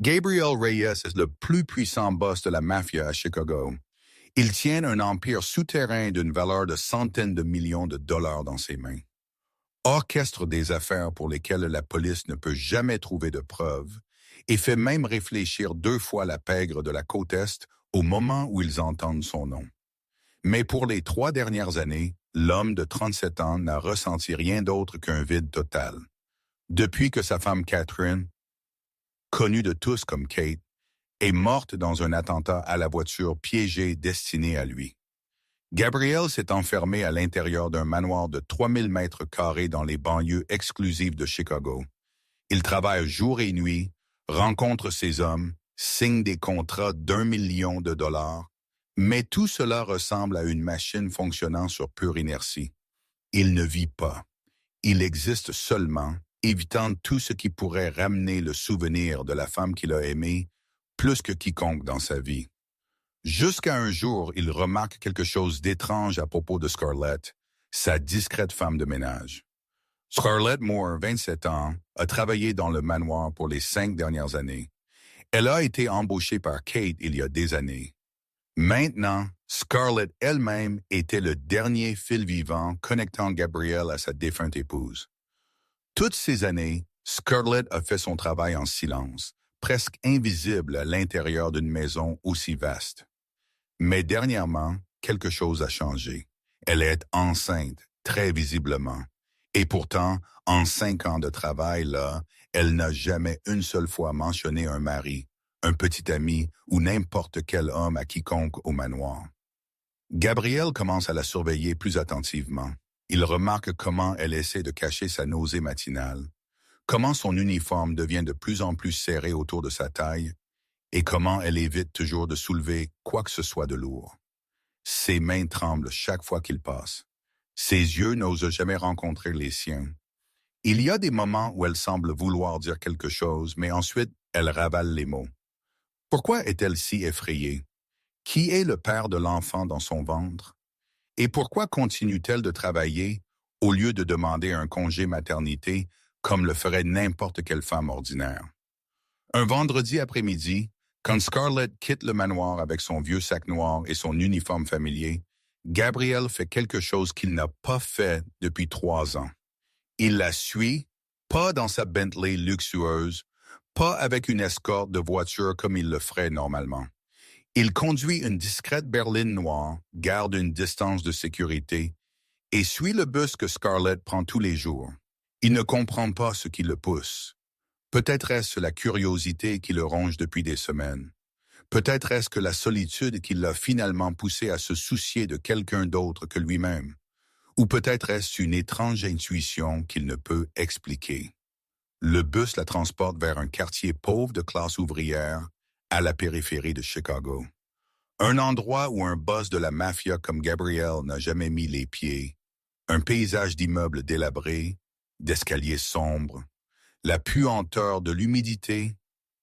Gabriel Reyes est le plus puissant boss de la mafia à Chicago. Il tient un empire souterrain d'une valeur de centaines de millions de dollars dans ses mains. Orchestre des affaires pour lesquelles la police ne peut jamais trouver de preuves et fait même réfléchir 2 fois la pègre de la côte Est au moment où ils entendent son nom. Mais pour les 3 dernières années, l'homme de 37 ans n'a ressenti rien d'autre qu'un vide total. Depuis que sa femme Catherine, connue de tous comme Kate, est morte dans un attentat à la voiture piégée destinée à lui. Gabriel s'est enfermé à l'intérieur d'un manoir de 3000 mètres carrés dans les banlieues exclusives de Chicago. Il travaille jour et nuit, rencontre ses hommes, signe des contrats d'1 million de dollars, mais tout cela ressemble à une machine fonctionnant sur pure inertie. Il ne vit pas. Il existe seulement, évitant tout ce qui pourrait ramener le souvenir de la femme qu'il a aimée plus que quiconque dans sa vie. Jusqu'à un jour, il remarque quelque chose d'étrange à propos de Scarlett, sa discrète femme de ménage. Scarlett Moore, 27 ans, a travaillé dans le manoir pour les 5 dernières années. Elle a été embauchée par Kate il y a des années. Maintenant, Scarlett elle-même était le dernier fil vivant connectant Gabriel à sa défunte épouse. Toutes ces années, Scarlett a fait son travail en silence, presque invisible à l'intérieur d'une maison aussi vaste. Mais dernièrement, quelque chose a changé. Elle est enceinte, très visiblement. Et pourtant, en 5 ans de travail, là, elle n'a jamais une seule fois mentionné un mari, un petit ami ou n'importe quel homme à quiconque au manoir. Gabriel commence à la surveiller plus attentivement. Il remarque comment elle essaie de cacher sa nausée matinale, comment son uniforme devient de plus en plus serré autour de sa taille et comment elle évite toujours de soulever quoi que ce soit de lourd. Ses mains tremblent chaque fois qu'il passe. Ses yeux n'osent jamais rencontrer les siens. Il y a des moments où elle semble vouloir dire quelque chose, mais ensuite, elle ravale les mots. Pourquoi est-elle si effrayée? Qui est le père de l'enfant dans son ventre? Et pourquoi continue-t-elle de travailler au lieu de demander un congé maternité comme le ferait n'importe quelle femme ordinaire? Un vendredi après-midi, quand Scarlett quitte le manoir avec son vieux sac noir et son uniforme familier, Gabriel fait quelque chose qu'il n'a pas fait depuis 3 ans. Il la suit, pas dans sa Bentley luxueuse, pas avec une escorte de voiture comme il le ferait normalement. Il conduit une discrète berline noire, garde une distance de sécurité et suit le bus que Scarlett prend tous les jours. Il ne comprend pas ce qui le pousse. Peut-être est-ce la curiosité qui le ronge depuis des semaines. Peut-être est-ce que la solitude qui l'a finalement poussé à se soucier de quelqu'un d'autre que lui-même. Ou peut-être est-ce une étrange intuition qu'il ne peut expliquer. Le bus la transporte vers un quartier pauvre de classe ouvrière à la périphérie de Chicago. Un endroit où un boss de la mafia comme Gabriel n'a jamais mis les pieds. Un paysage d'immeubles délabrés, d'escaliers sombres, la puanteur de l'humidité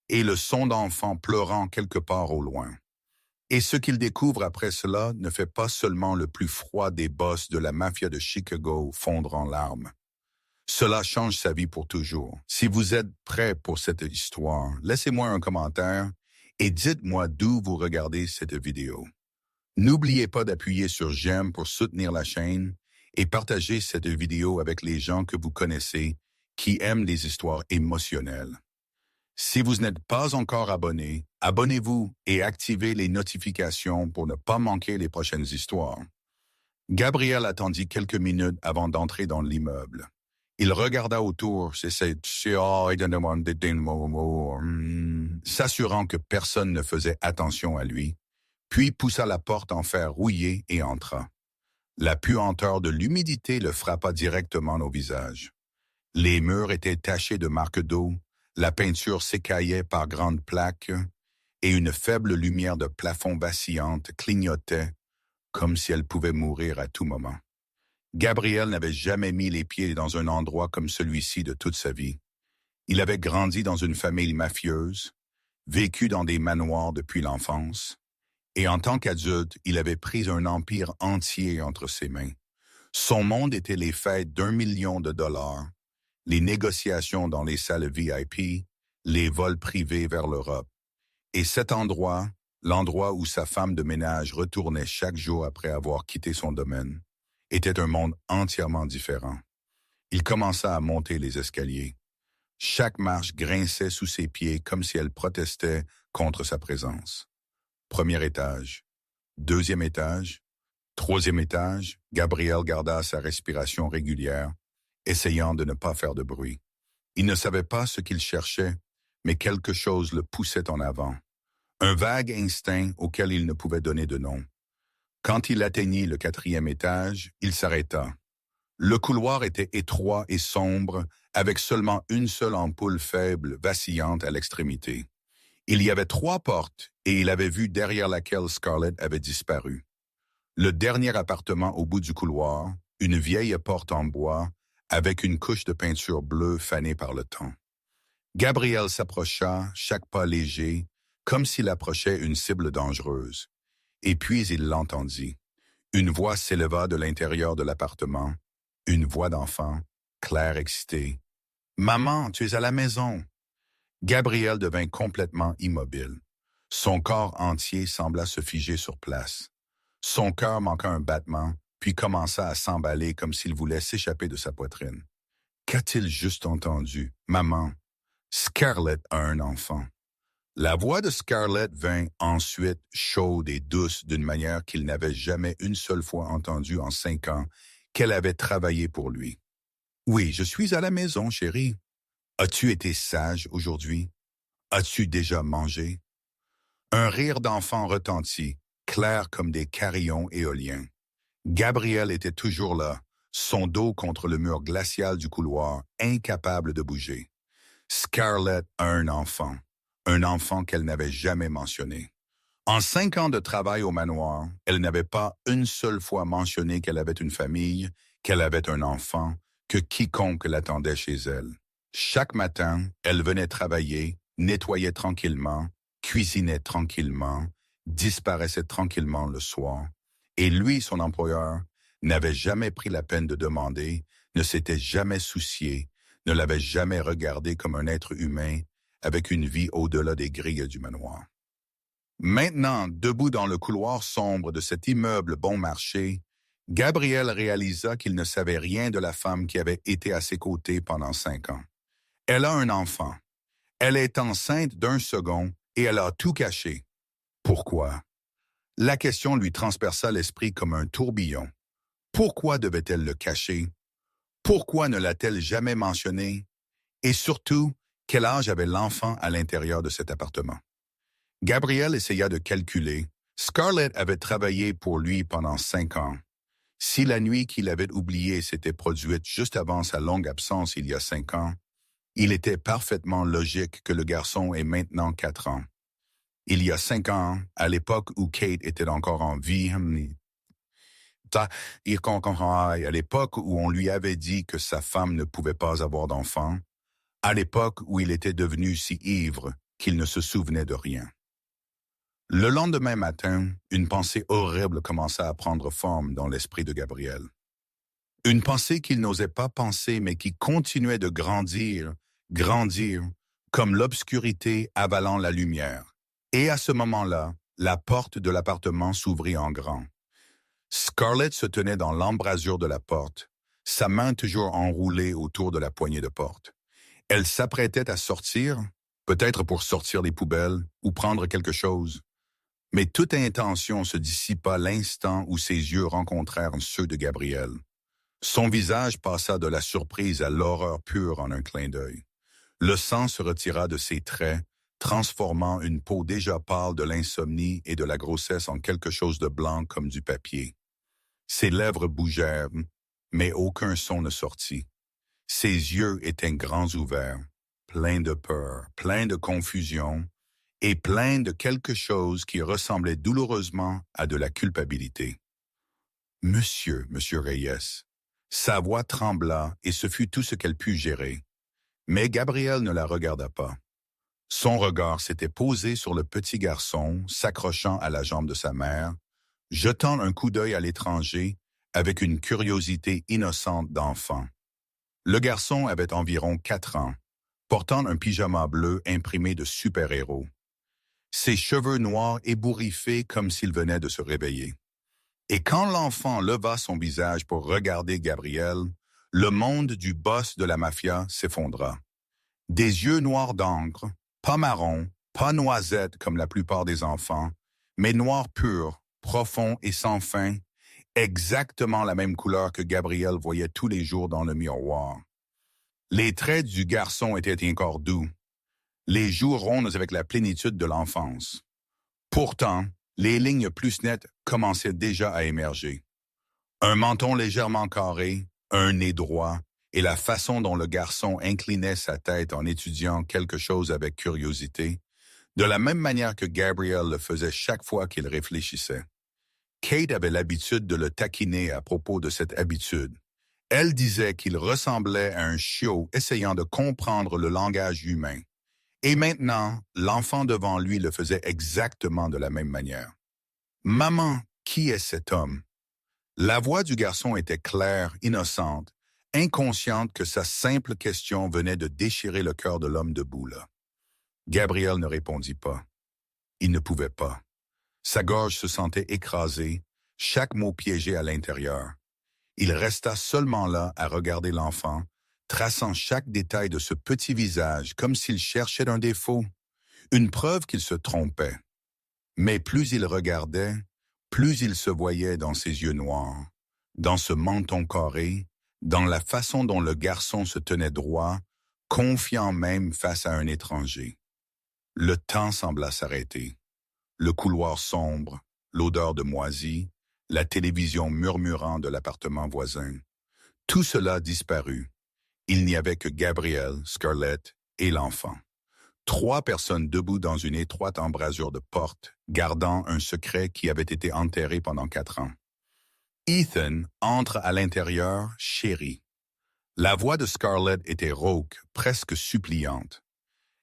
et le son d'enfants pleurant quelque part au loin. Et ce qu'il découvre après cela ne fait pas seulement le plus froid des boss de la mafia de Chicago fondre en larmes. Cela change sa vie pour toujours. Si vous êtes prêts pour cette histoire, laissez-moi un commentaire et dites-moi d'où vous regardez cette vidéo. N'oubliez pas d'appuyer sur j'aime pour soutenir la chaîne et partager cette vidéo avec les gens que vous connaissez qui aiment les histoires émotionnelles. Si vous n'êtes pas encore abonné, abonnez-vous et activez les notifications pour ne pas manquer les prochaines histoires. Gabriel attendit quelques minutes avant d'entrer dans l'immeuble. Il regarda autour, s'assurant que personne ne faisait attention à lui, puis poussa la porte en fer rouillé et entra. La puanteur de l'humidité le frappa directement au visage. Les murs étaient tachés de marques d'eau, la peinture s'écaillait par grandes plaques et une faible lumière de plafond vacillante clignotait comme si elle pouvait mourir à tout moment. Gabriel n'avait jamais mis les pieds dans un endroit comme celui-ci de toute sa vie. Il avait grandi dans une famille mafieuse, vécu dans des manoirs depuis l'enfance, et en tant qu'adulte, il avait pris un empire entier entre ses mains. Son monde était les fêtes d'1 million de dollars, les négociations dans les salles VIP, les vols privés vers l'Europe. Et cet endroit, l'endroit où sa femme de ménage retournait chaque jour après avoir quitté son domaine, était un monde entièrement différent. Il commença à monter les escaliers. Chaque marche grinçait sous ses pieds comme si elle protestait contre sa présence. Premier étage, deuxième étage, troisième étage, Gabriel garda sa respiration régulière, essayant de ne pas faire de bruit. Il ne savait pas ce qu'il cherchait, mais quelque chose le poussait en avant. Un vague instinct auquel il ne pouvait donner de nom. Quand il atteignit le quatrième étage, il s'arrêta. Le couloir était étroit et sombre, avec seulement une seule ampoule faible vacillante à l'extrémité. Il y avait 3 portes et il avait vu derrière laquelle Scarlett avait disparu. Le dernier appartement au bout du couloir, une vieille porte en bois, avec une couche de peinture bleue fanée par le temps. Gabriel s'approcha, chaque pas léger, comme s'il approchait une cible dangereuse. Et puis il l'entendit. Une voix s'éleva de l'intérieur de l'appartement, une voix d'enfant, claire, excitée. « Maman, tu es à la maison !» Gabriel devint complètement immobile. Son corps entier sembla se figer sur place. Son cœur manqua un battement, puis commença à s'emballer comme s'il voulait s'échapper de sa poitrine. Qu'a-t-il juste entendu? « Maman, Scarlett a un enfant. » La voix de Scarlett vint ensuite chaude et douce d'une manière qu'il n'avait jamais une seule fois entendue en 5 ans qu'elle avait travaillé pour lui. « Oui, je suis à la maison, chérie. As-tu été sage aujourd'hui? As-tu déjà mangé? » Un rire d'enfant retentit, clair comme des carillons éoliens. Gabriel était toujours là, son dos contre le mur glacial du couloir, incapable de bouger. Scarlett a un enfant qu'elle n'avait jamais mentionné. En 5 ans de travail au manoir, elle n'avait pas une seule fois mentionné qu'elle avait une famille, qu'elle avait un enfant, que quiconque l'attendait chez elle. Chaque matin, elle venait travailler, nettoyait tranquillement, cuisinait tranquillement, disparaissait tranquillement le soir. Et lui, son employeur, n'avait jamais pris la peine de demander, ne s'était jamais soucié, ne l'avait jamais regardé comme un être humain avec une vie au-delà des grilles du manoir. Maintenant, debout dans le couloir sombre de cet immeuble bon marché, Gabriel réalisa qu'il ne savait rien de la femme qui avait été à ses côtés pendant 5 ans. Elle a un enfant. Elle est enceinte d'1 second et elle a tout caché. Pourquoi? La question lui transperça l'esprit comme un tourbillon. Pourquoi devait-elle le cacher? Pourquoi ne l'a-t-elle jamais mentionné? Et surtout, quel âge avait l'enfant à l'intérieur de cet appartement? Gabriel essaya de calculer. Scarlett avait travaillé pour lui pendant 5 ans. Si la nuit qu'il avait oubliée s'était produite juste avant sa longue absence il y a 5 ans, il était parfaitement logique que le garçon ait maintenant 4 ans. Il y a 5 ans, à l'époque où Kate était encore en vie, à l'époque où on lui avait dit que sa femme ne pouvait pas avoir d'enfant, à l'époque où il était devenu si ivre qu'il ne se souvenait de rien. Le lendemain matin, une pensée horrible commença à prendre forme dans l'esprit de Gabriel. Une pensée qu'il n'osait pas penser, mais qui continuait de grandir, comme l'obscurité avalant la lumière. Et à ce moment-là, la porte de l'appartement s'ouvrit en grand. Scarlett se tenait dans l'embrasure de la porte, sa main toujours enroulée autour de la poignée de porte. Elle s'apprêtait à sortir, peut-être pour sortir les poubelles ou prendre quelque chose. Mais toute intention se dissipa l'instant où ses yeux rencontrèrent ceux de Gabriel. Son visage passa de la surprise à l'horreur pure en un clin d'œil. Le sang se retira de ses traits, transformant une peau déjà pâle de l'insomnie et de la grossesse en quelque chose de blanc comme du papier. Ses lèvres bougèrent, mais aucun son ne sortit. Ses yeux étaient grands ouverts, pleins de peur, pleins de confusion, et pleins de quelque chose qui ressemblait douloureusement à de la culpabilité. « Monsieur Reyes », sa voix trembla et ce fut tout ce qu'elle put gérer. Mais Gabriel ne la regarda pas. Son regard s'était posé sur le petit garçon, s'accrochant à la jambe de sa mère, jetant un coup d'œil à l'étranger avec une curiosité innocente d'enfant. Le garçon avait environ 4 ans, portant un pyjama bleu imprimé de super-héros, ses cheveux noirs ébouriffés comme s'il venait de se réveiller. Et quand l'enfant leva son visage pour regarder Gabriel, le monde du boss de la mafia s'effondra. Des yeux noirs d'encre, pas marron, pas noisette comme la plupart des enfants, mais noirs purs, profonds et sans fin, exactement la même couleur que Gabriel voyait tous les jours dans le miroir. Les traits du garçon étaient encore doux, les joues rondes avec la plénitude de l'enfance. Pourtant, les lignes plus nettes commençaient déjà à émerger. Un menton légèrement carré, un nez droit, et la façon dont le garçon inclinait sa tête en étudiant quelque chose avec curiosité, de la même manière que Gabriel le faisait chaque fois qu'il réfléchissait. Kate avait l'habitude de le taquiner à propos de cette habitude. Elle disait qu'il ressemblait à un chiot essayant de comprendre le langage humain. Et maintenant, l'enfant devant lui le faisait exactement de la même manière. « Maman, qui est cet homme? » La voix du garçon était claire, innocente, inconsciente que sa simple question venait de déchirer le cœur de l'homme debout là. Gabriel ne répondit pas. Il ne pouvait pas. Sa gorge se sentait écrasée, chaque mot piégé à l'intérieur. Il resta seulement là à regarder l'enfant, traçant chaque détail de ce petit visage comme s'il cherchait un défaut, une preuve qu'il se trompait. Mais plus il regardait, plus il se voyait dans ses yeux noirs, dans ce menton carré, dans la façon dont le garçon se tenait droit, confiant même face à un étranger. Le temps sembla s'arrêter. Le couloir sombre, l'odeur de moisi, la télévision murmurant de l'appartement voisin. Tout cela disparut. Il n'y avait que Gabriel, Scarlett et l'enfant. 3 personnes debout dans une étroite embrasure de porte, gardant un secret qui avait été enterré pendant 4 ans. Ethan entre à l'intérieur, chéri. La voix de Scarlett était rauque, presque suppliante.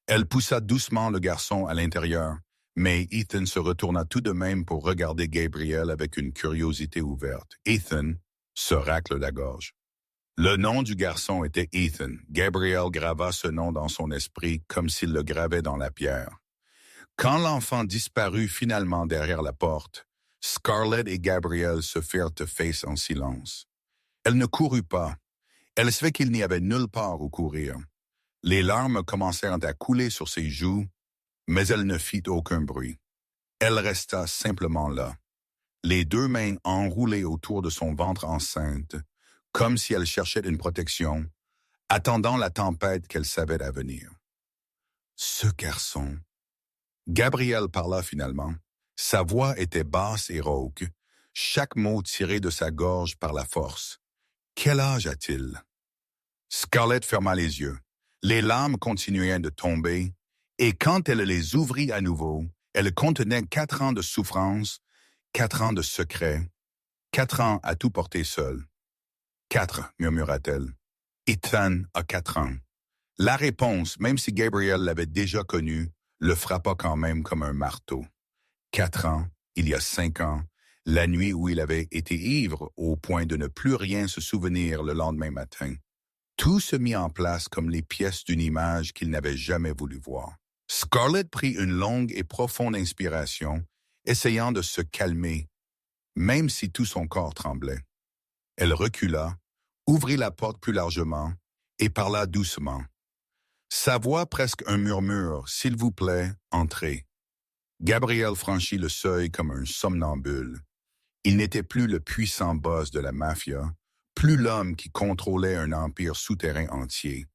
Elle poussa doucement le garçon à l'intérieur, mais Ethan se retourna tout de même pour regarder Gabriel avec une curiosité ouverte. Ethan se racle la gorge. Le nom du garçon était Ethan. Gabriel grava ce nom dans son esprit comme s'il le gravait dans la pierre. Quand l'enfant disparut finalement derrière la porte, Scarlett et Gabriel se firent face en silence. Elle ne courut pas. Elle savait qu'il n'y avait nulle part où courir. Les larmes commencèrent à couler sur ses joues, mais elle ne fit aucun bruit. Elle resta simplement là, les 2 mains enroulées autour de son ventre enceinte, comme si elle cherchait une protection, attendant la tempête qu'elle savait à venir. Ce garçon. Gabriel parla finalement. Sa voix était basse et rauque, chaque mot tiré de sa gorge par la force. Quel âge a-t-il? Scarlett ferma les yeux. Les larmes continuaient de tomber, et quand elle les ouvrit à nouveau, elles contenaient 4 ans de souffrance, 4 ans de secret, 4 ans à tout porter seul. 4, murmura-t-elle. Ethan a 4 ans. La réponse, même si Gabriel l'avait déjà connue, le frappa quand même comme un marteau. 4 ans, il y a 5 ans, la nuit où il avait été ivre au point de ne plus rien se souvenir le lendemain matin. Tout se mit en place comme les pièces d'une image qu'il n'avait jamais voulu voir. Scarlett prit une longue et profonde inspiration, essayant de se calmer, même si tout son corps tremblait. Elle recula, ouvrit la porte plus largement et parla doucement. Sa voix presque un murmure, « S'il vous plaît, entrez ». Gabriel franchit le seuil comme un somnambule. Il n'était plus le puissant boss de la mafia, plus l'homme qui contrôlait un empire souterrain entier.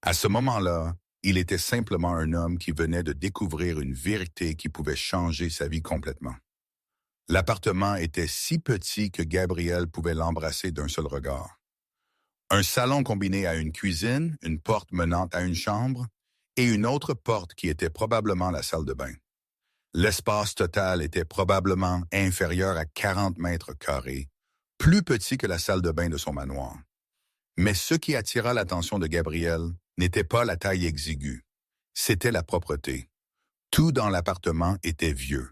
À ce moment-là, il était simplement un homme qui venait de découvrir une vérité qui pouvait changer sa vie complètement. L'appartement était si petit que Gabriel pouvait l'embrasser d'un seul regard. Un salon combiné à une cuisine, une porte menant à une chambre, et une autre porte qui était probablement la salle de bain. L'espace total était probablement inférieur à 40 mètres carrés, plus petit que la salle de bain de son manoir. Mais ce qui attira l'attention de Gabriel n'était pas la taille exiguë, c'était la propreté. Tout dans l'appartement était vieux.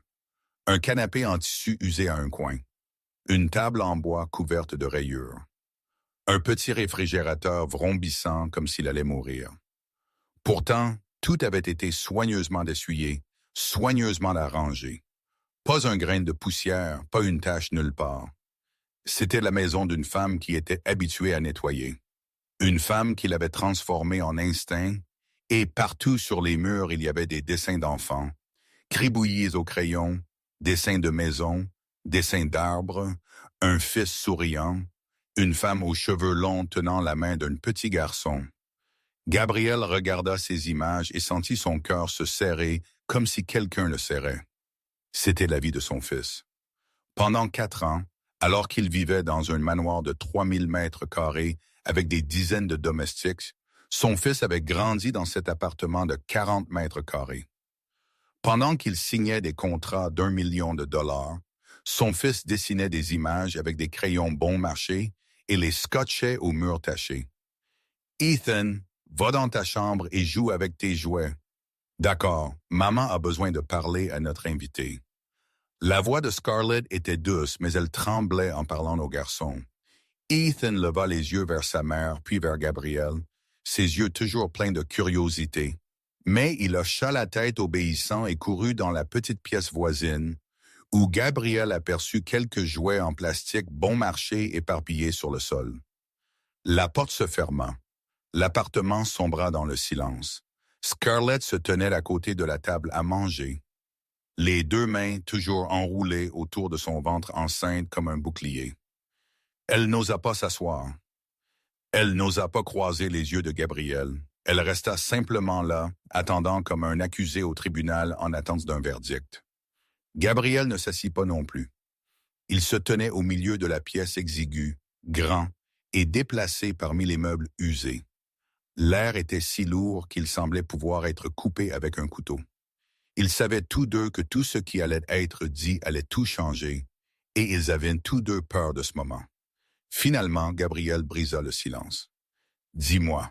Un canapé en tissu usé à un coin, une table en bois couverte de rayures, un petit réfrigérateur vrombissant comme s'il allait mourir. Pourtant, tout avait été soigneusement essuyé, soigneusement arrangé. Pas un grain de poussière, pas une tache nulle part. C'était la maison d'une femme qui était habituée à nettoyer. Une femme qui l'avait transformée en instinct, et partout sur les murs il y avait des dessins d'enfants, cribouillis au crayon, dessins de maisons, dessins d'arbres, un fils souriant, une femme aux cheveux longs tenant la main d'un petit garçon. Gabriel regarda ces images et sentit son cœur se serrer comme si quelqu'un le serrait. C'était la vie de son fils. Pendant 4 ans, alors qu'il vivait dans un manoir de 3000 mètres carrés avec des dizaines de domestiques, son fils avait grandi dans cet appartement de 40 mètres carrés. Pendant qu'il signait des contrats d'1 million de dollars, son fils dessinait des images avec des crayons bon marché et les scotchait au mur taché. « Ethan, va dans ta chambre et joue avec tes jouets. »« D'accord, maman a besoin de parler à notre invité. » La voix de Scarlett était douce, mais elle tremblait en parlant au garçon. Ethan leva les yeux vers sa mère, puis vers Gabriel, ses yeux toujours pleins de curiosité. Mais il hocha la tête obéissant et courut dans la petite pièce voisine, où Gabriel aperçut quelques jouets en plastique bon marché éparpillés sur le sol. La porte se ferma. L'appartement sombra dans le silence. Scarlett se tenait à côté de la table à manger, les 2 mains toujours enroulées autour de son ventre enceinte comme un bouclier. Elle n'osa pas s'asseoir. Elle n'osa pas croiser les yeux de Gabriel. Elle resta simplement là, attendant comme un accusé au tribunal en attente d'un verdict. Gabriel ne s'assit pas non plus. Il se tenait au milieu de la pièce exiguë, grand et déplacé parmi les meubles usés. L'air était si lourd qu'il semblait pouvoir être coupé avec un couteau. Ils savaient tous deux que tout ce qui allait être dit allait tout changer, et ils avaient tous deux peur de ce moment. Finalement, Gabriel brisa le silence. « Dis-moi. »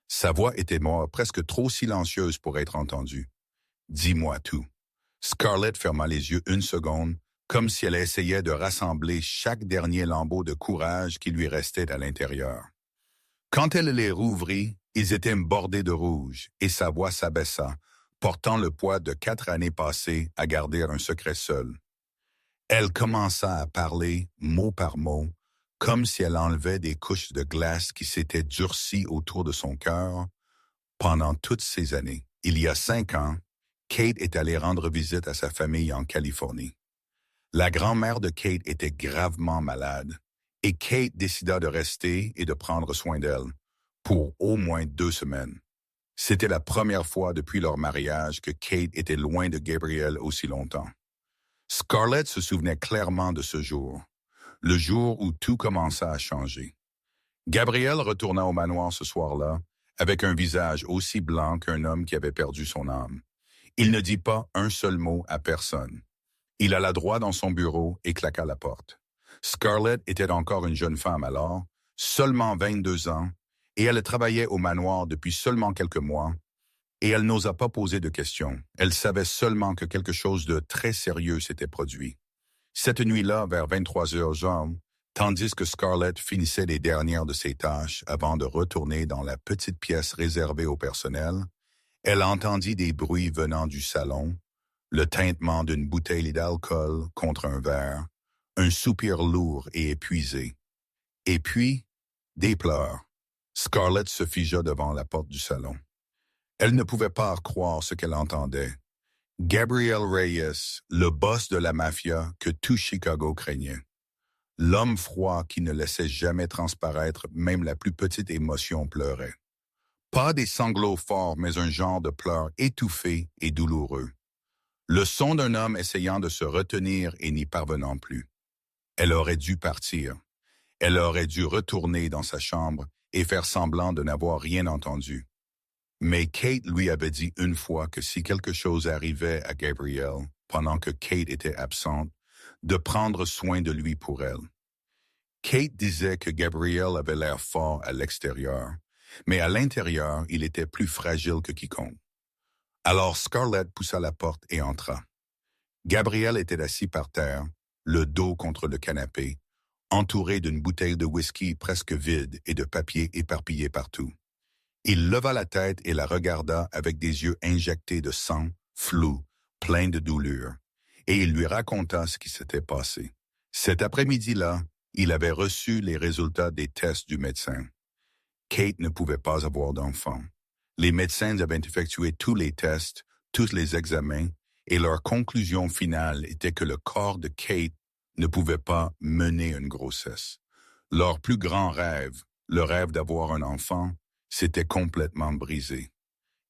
Sa voix était presque trop silencieuse pour être entendue. « Dis-moi tout. » Scarlett ferma les yeux une seconde, comme si elle essayait de rassembler chaque dernier lambeau de courage qui lui restait à l'intérieur. Quand elle les rouvrit, ils étaient bordés de rouge, et sa voix s'abaissa, portant le poids de 4 années passées à garder un secret seul. Elle commença à parler, mot par mot, comme si elle enlevait des couches de glace qui s'étaient durcies autour de son cœur. Pendant toutes ces années, il y a 5 ans, Kate est allée rendre visite à sa famille en Californie. La grand-mère de Kate était gravement malade, et Kate décida de rester et de prendre soin d'elle, pour au moins 2 semaines. C'était la première fois depuis leur mariage que Kate était loin de Gabriel aussi longtemps. Scarlett se souvenait clairement de ce jour, le jour où tout commença à changer. Gabriel retourna au manoir ce soir-là, avec un visage aussi blanc qu'un homme qui avait perdu son âme. Il ne dit pas un seul mot à personne. Il alla droit dans son bureau et claqua la porte. Scarlett était encore une jeune femme alors, seulement 22 ans, et elle travaillait au manoir depuis seulement quelques mois, et elle n'osa pas poser de questions. Elle savait seulement que quelque chose de très sérieux s'était produit. Cette nuit-là, vers 23h, tandis que Scarlett finissait les dernières de ses tâches avant de retourner dans la petite pièce réservée au personnel, elle entendit des bruits venant du salon, le tintement d'une bouteille d'alcool contre un verre, un soupir lourd et épuisé. Et puis, des pleurs. Scarlett se figea devant la porte du salon. Elle ne pouvait pas croire ce qu'elle entendait. Gabriel Reyes, le boss de la mafia que tout Chicago craignait. L'homme froid qui ne laissait jamais transparaître même la plus petite émotion pleurait. Pas des sanglots forts, mais un genre de pleurs étouffés et douloureux. Le son d'un homme essayant de se retenir et n'y parvenant plus. Elle aurait dû partir. Elle aurait dû retourner dans sa chambre et faire semblant de n'avoir rien entendu. Mais Kate lui avait dit une fois que si quelque chose arrivait à Gabriel, pendant que Kate était absente, de prendre soin de lui pour elle. Kate disait que Gabriel avait l'air fort à l'extérieur, mais à l'intérieur, il était plus fragile que quiconque. Alors Scarlett poussa la porte et entra. Gabriel était assis par terre, le dos contre le canapé, entouré d'une bouteille de whisky presque vide et de papier éparpillé partout. Il leva la tête et la regarda avec des yeux injectés de sang, flous, pleins de douleur, et il lui raconta ce qui s'était passé. Cet après-midi-là, il avait reçu les résultats des tests du médecin. Kate ne pouvait pas avoir d'enfant. Les médecins avaient effectué tous les tests, tous les examens, et leur conclusion finale était que le corps de Kate ne pouvait pas mener une grossesse. Leur plus grand rêve, le rêve d'avoir un enfant, s'était complètement brisé.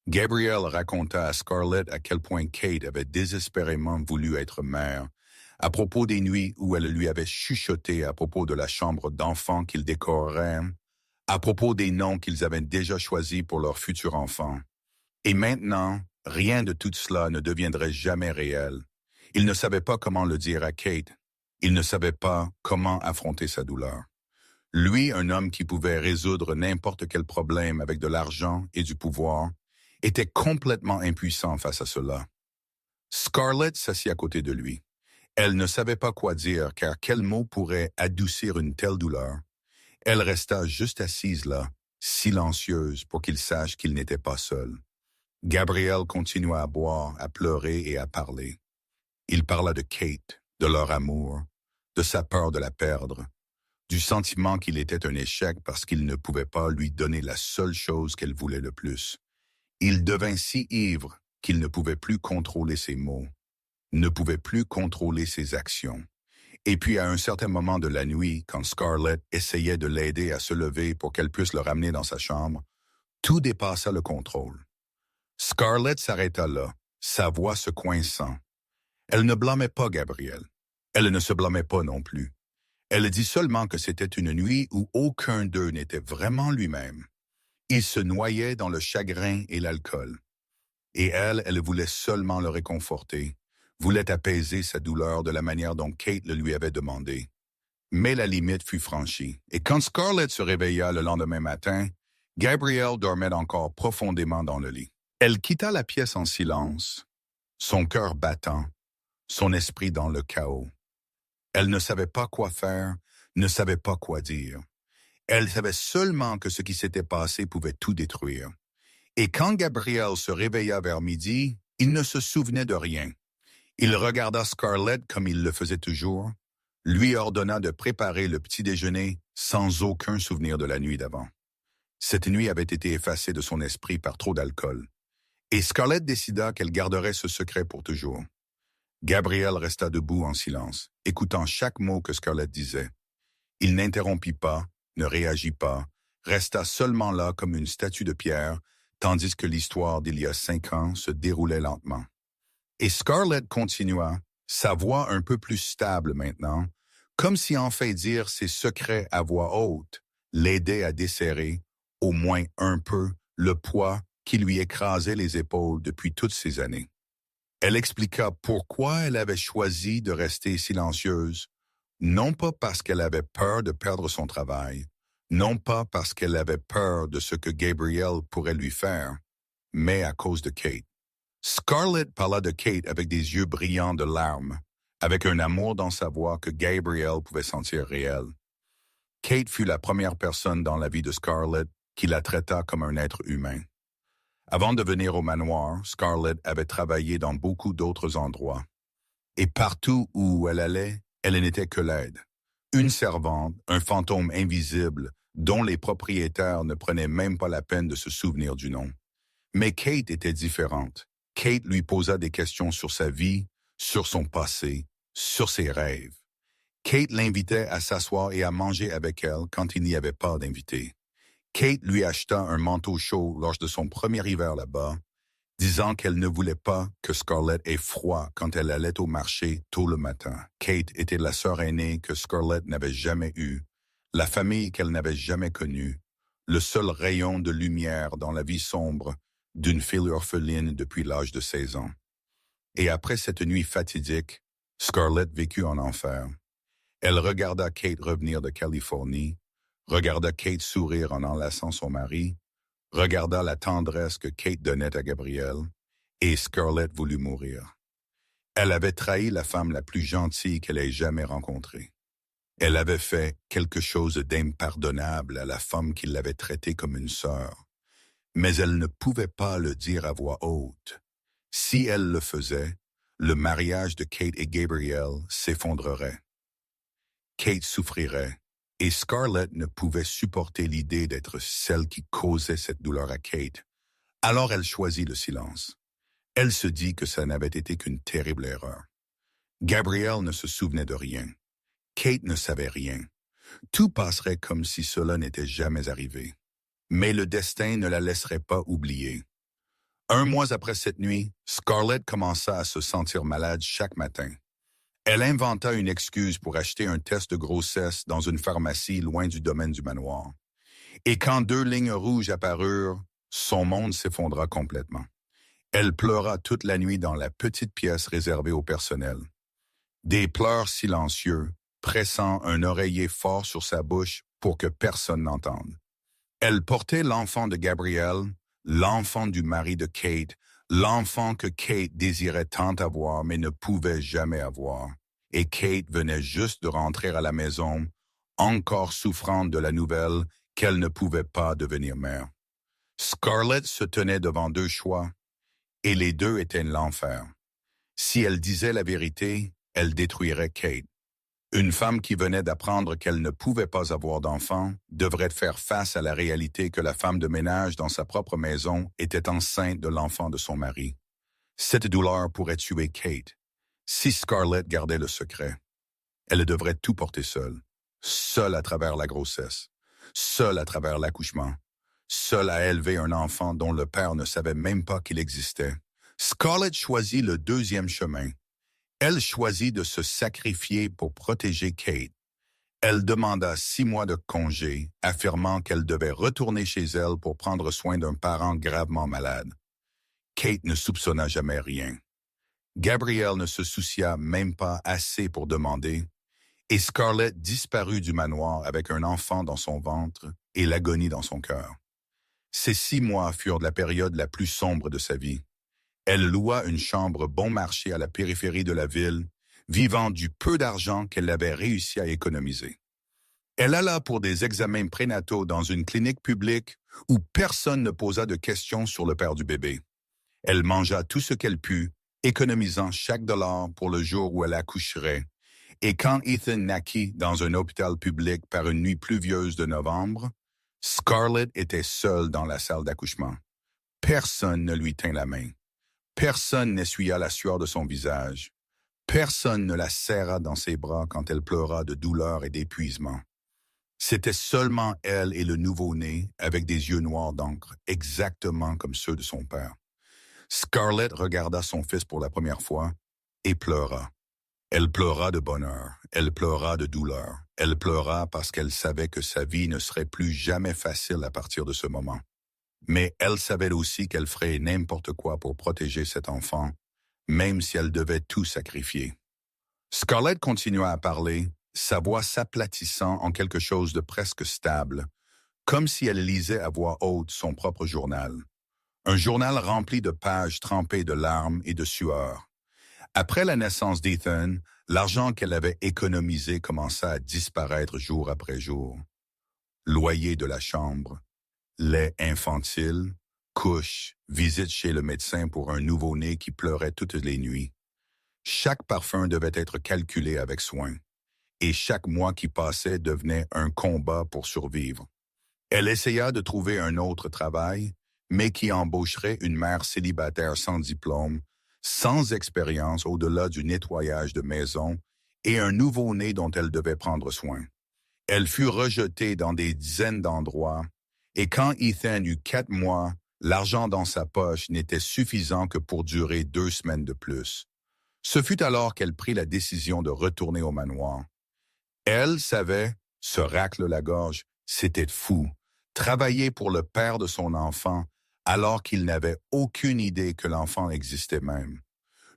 Gabrielle raconta à Scarlett à quel point Kate avait désespérément voulu être mère, à propos des nuits où elle lui avait chuchoté à propos de la chambre d'enfant qu'ils décoreraient, à propos des noms qu'ils avaient déjà choisis pour leur futur enfant. Et maintenant, rien de tout cela ne deviendrait jamais réel. Il ne savait pas comment le dire à Kate. Il ne savait pas comment affronter sa douleur. Lui, un homme qui pouvait résoudre n'importe quel problème avec de l'argent et du pouvoir, était complètement impuissant face à cela. Scarlett s'assit à côté de lui. Elle ne savait pas quoi dire, car quel mot pourrait adoucir une telle douleur? Elle resta juste assise là, silencieuse, pour qu'il sache qu'il n'était pas seul. Gabrielle continua à boire, à pleurer et à parler. Il parla de Kate, de leur amour, de sa peur de la perdre, du sentiment qu'il était un échec parce qu'il ne pouvait pas lui donner la seule chose qu'elle voulait le plus. Il devint si ivre qu'il ne pouvait plus contrôler ses mots, ne pouvait plus contrôler ses actions. Et puis à un certain moment de la nuit, quand Scarlett essayait de l'aider à se lever pour qu'elle puisse le ramener dans sa chambre, tout dépassa le contrôle. Scarlett s'arrêta là, sa voix se coinçant. Elle ne blâmait pas Gabrielle. Elle ne se blâmait pas non plus. Elle dit seulement que c'était une nuit où aucun d'eux n'était vraiment lui-même. Il se noyait dans le chagrin et l'alcool. Et elle voulait seulement le réconforter, voulait apaiser sa douleur de la manière dont Kate le lui avait demandé. Mais la limite fut franchie, et quand Scarlett se réveilla le lendemain matin, Gabrielle dormait encore profondément dans le lit. Elle quitta la pièce en silence, son cœur battant, son esprit dans le chaos. Elle ne savait pas quoi faire, ne savait pas quoi dire. Elle savait seulement que ce qui s'était passé pouvait tout détruire. Et quand Gabriel se réveilla vers midi, il ne se souvenait de rien. Il regarda Scarlett comme il le faisait toujours, lui ordonna de préparer le petit déjeuner sans aucun souvenir de la nuit d'avant. Cette nuit avait été effacée de son esprit par trop d'alcool. Et Scarlett décida qu'elle garderait ce secret pour toujours. Gabriel resta debout en silence, écoutant chaque mot que Scarlett disait. Il n'interrompit pas, ne réagit pas, resta seulement là comme une statue de pierre, tandis que l'histoire d'il y a 5 ans se déroulait lentement. Et Scarlett continua, sa voix un peu plus stable maintenant, comme si en fait dire ses secrets à voix haute l'aidait à desserrer, au moins un peu, le poids qui lui écrasait les épaules depuis toutes ces années. Elle expliqua pourquoi elle avait choisi de rester silencieuse, non pas parce qu'elle avait peur de perdre son travail, non pas parce qu'elle avait peur de ce que Gabriel pourrait lui faire, mais à cause de Kate. Scarlett parla de Kate avec des yeux brillants de larmes, avec un amour dans sa voix que Gabriel pouvait sentir réel. Kate fut la première personne dans la vie de Scarlett qui la traita comme un être humain. Avant de venir au manoir, Scarlett avait travaillé dans beaucoup d'autres endroits. Et partout où elle allait, elle n'était que l'aide. Une servante, un fantôme invisible, dont les propriétaires ne prenaient même pas la peine de se souvenir du nom. Mais Kate était différente. Kate lui posa des questions sur sa vie, sur son passé, sur ses rêves. Kate l'invitait à s'asseoir et à manger avec elle quand il n'y avait pas d'invité. Kate lui acheta un manteau chaud lors de son premier hiver là-bas, disant qu'elle ne voulait pas que Scarlett ait froid quand elle allait au marché tôt le matin. Kate était la sœur aînée que Scarlett n'avait jamais eue, la famille qu'elle n'avait jamais connue, le seul rayon de lumière dans la vie sombre d'une fille orpheline depuis l'âge de 16 ans. Et après cette nuit fatidique, Scarlett vécut en enfer. Elle regarda Kate revenir de Californie, regarda Kate sourire en enlaçant son mari, regarda la tendresse que Kate donnait à Gabriel, et Scarlett voulut mourir. Elle avait trahi la femme la plus gentille qu'elle ait jamais rencontrée. Elle avait fait quelque chose d'impardonnable à la femme qui l'avait traitée comme une sœur. Mais elle ne pouvait pas le dire à voix haute. Si elle le faisait, le mariage de Kate et Gabriel s'effondrerait. Kate souffrirait, et Scarlett ne pouvait supporter l'idée d'être celle qui causait cette douleur à Kate. Alors elle choisit le silence. Elle se dit que ça n'avait été qu'une terrible erreur. Gabriel ne se souvenait de rien. Kate ne savait rien. Tout passerait comme si cela n'était jamais arrivé. Mais le destin ne la laisserait pas oublier. Un mois après cette nuit, Scarlett commença à se sentir malade chaque matin. Elle inventa une excuse pour acheter un test de grossesse dans une pharmacie loin du domaine du manoir. Et quand 2 lignes rouges apparurent, son monde s'effondra complètement. Elle pleura toute la nuit dans la petite pièce réservée au personnel. Des pleurs silencieux, pressant un oreiller fort sur sa bouche pour que personne n'entende. Elle portait l'enfant de Gabriel, l'enfant du mari de Kate, l'enfant que Kate désirait tant avoir mais ne pouvait jamais avoir. Et Kate venait juste de rentrer à la maison, encore souffrante de la nouvelle qu'elle ne pouvait pas devenir mère. Scarlett se tenait devant 2 choix, et les 2 étaient l'enfer. Si elle disait la vérité, elle détruirait Kate. Une femme qui venait d'apprendre qu'elle ne pouvait pas avoir d'enfant devrait faire face à la réalité que la femme de ménage dans sa propre maison était enceinte de l'enfant de son mari. Cette douleur pourrait tuer Kate. Si Scarlett gardait le secret, elle devrait tout porter seule. Seule à travers la grossesse. Seule à travers l'accouchement. Seule à élever un enfant dont le père ne savait même pas qu'il existait. Scarlett choisit le 2e chemin. Elle choisit de se sacrifier pour protéger Kate. Elle demanda 6 mois de congé, affirmant qu'elle devait retourner chez elle pour prendre soin d'un parent gravement malade. Kate ne soupçonna jamais rien. Gabriel ne se soucia même pas assez pour demander, et Scarlett disparut du manoir avec un enfant dans son ventre et l'agonie dans son cœur. Ces 6 mois furent la période la plus sombre de sa vie. Elle loua une chambre bon marché à la périphérie de la ville, vivant du peu d'argent qu'elle avait réussi à économiser. Elle alla pour des examens prénataux dans une clinique publique où personne ne posa de questions sur le père du bébé. Elle mangea tout ce qu'elle put, économisant chaque dollar pour le jour où elle accoucherait. Et quand Ethan naquit dans un hôpital public par une nuit pluvieuse de novembre, Scarlett était seule dans la salle d'accouchement. Personne ne lui tint la main. Personne n'essuya la sueur de son visage. Personne ne la serra dans ses bras quand elle pleura de douleur et d'épuisement. C'était seulement elle et le nouveau-né, avec des yeux noirs d'encre, exactement comme ceux de son père. Scarlett regarda son fils pour la première fois et pleura. Elle pleura de bonheur, elle pleura de douleur, elle pleura parce qu'elle savait que sa vie ne serait plus jamais facile à partir de ce moment. Mais elle savait aussi qu'elle ferait n'importe quoi pour protéger cet enfant, même si elle devait tout sacrifier. Scarlett continua à parler, sa voix s'aplatissant en quelque chose de presque stable, comme si elle lisait à voix haute son propre journal. Un journal rempli de pages trempées de larmes et de sueur. Après la naissance d'Ethan, l'argent qu'elle avait économisé commença à disparaître jour après jour. Loyer de la chambre, lait infantile, couche, visite chez le médecin pour un nouveau-né qui pleurait toutes les nuits. Chaque parfum devait être calculé avec soin, et chaque mois qui passait devenait un combat pour survivre. Elle essaya de trouver un autre travail, mais qui embaucherait une mère célibataire sans diplôme, sans expérience au-delà du nettoyage de maison, et un nouveau-né dont elle devait prendre soin. Elle fut rejetée dans des dizaines d'endroits, et quand Ethan eut 4 mois, l'argent dans sa poche n'était suffisant que pour durer 2 semaines de plus. Ce fut alors qu'elle prit la décision de retourner au manoir. Elle savait, se racle la gorge, c'était fou, travailler pour le père de son enfant alors qu'il n'avait aucune idée que l'enfant existait même.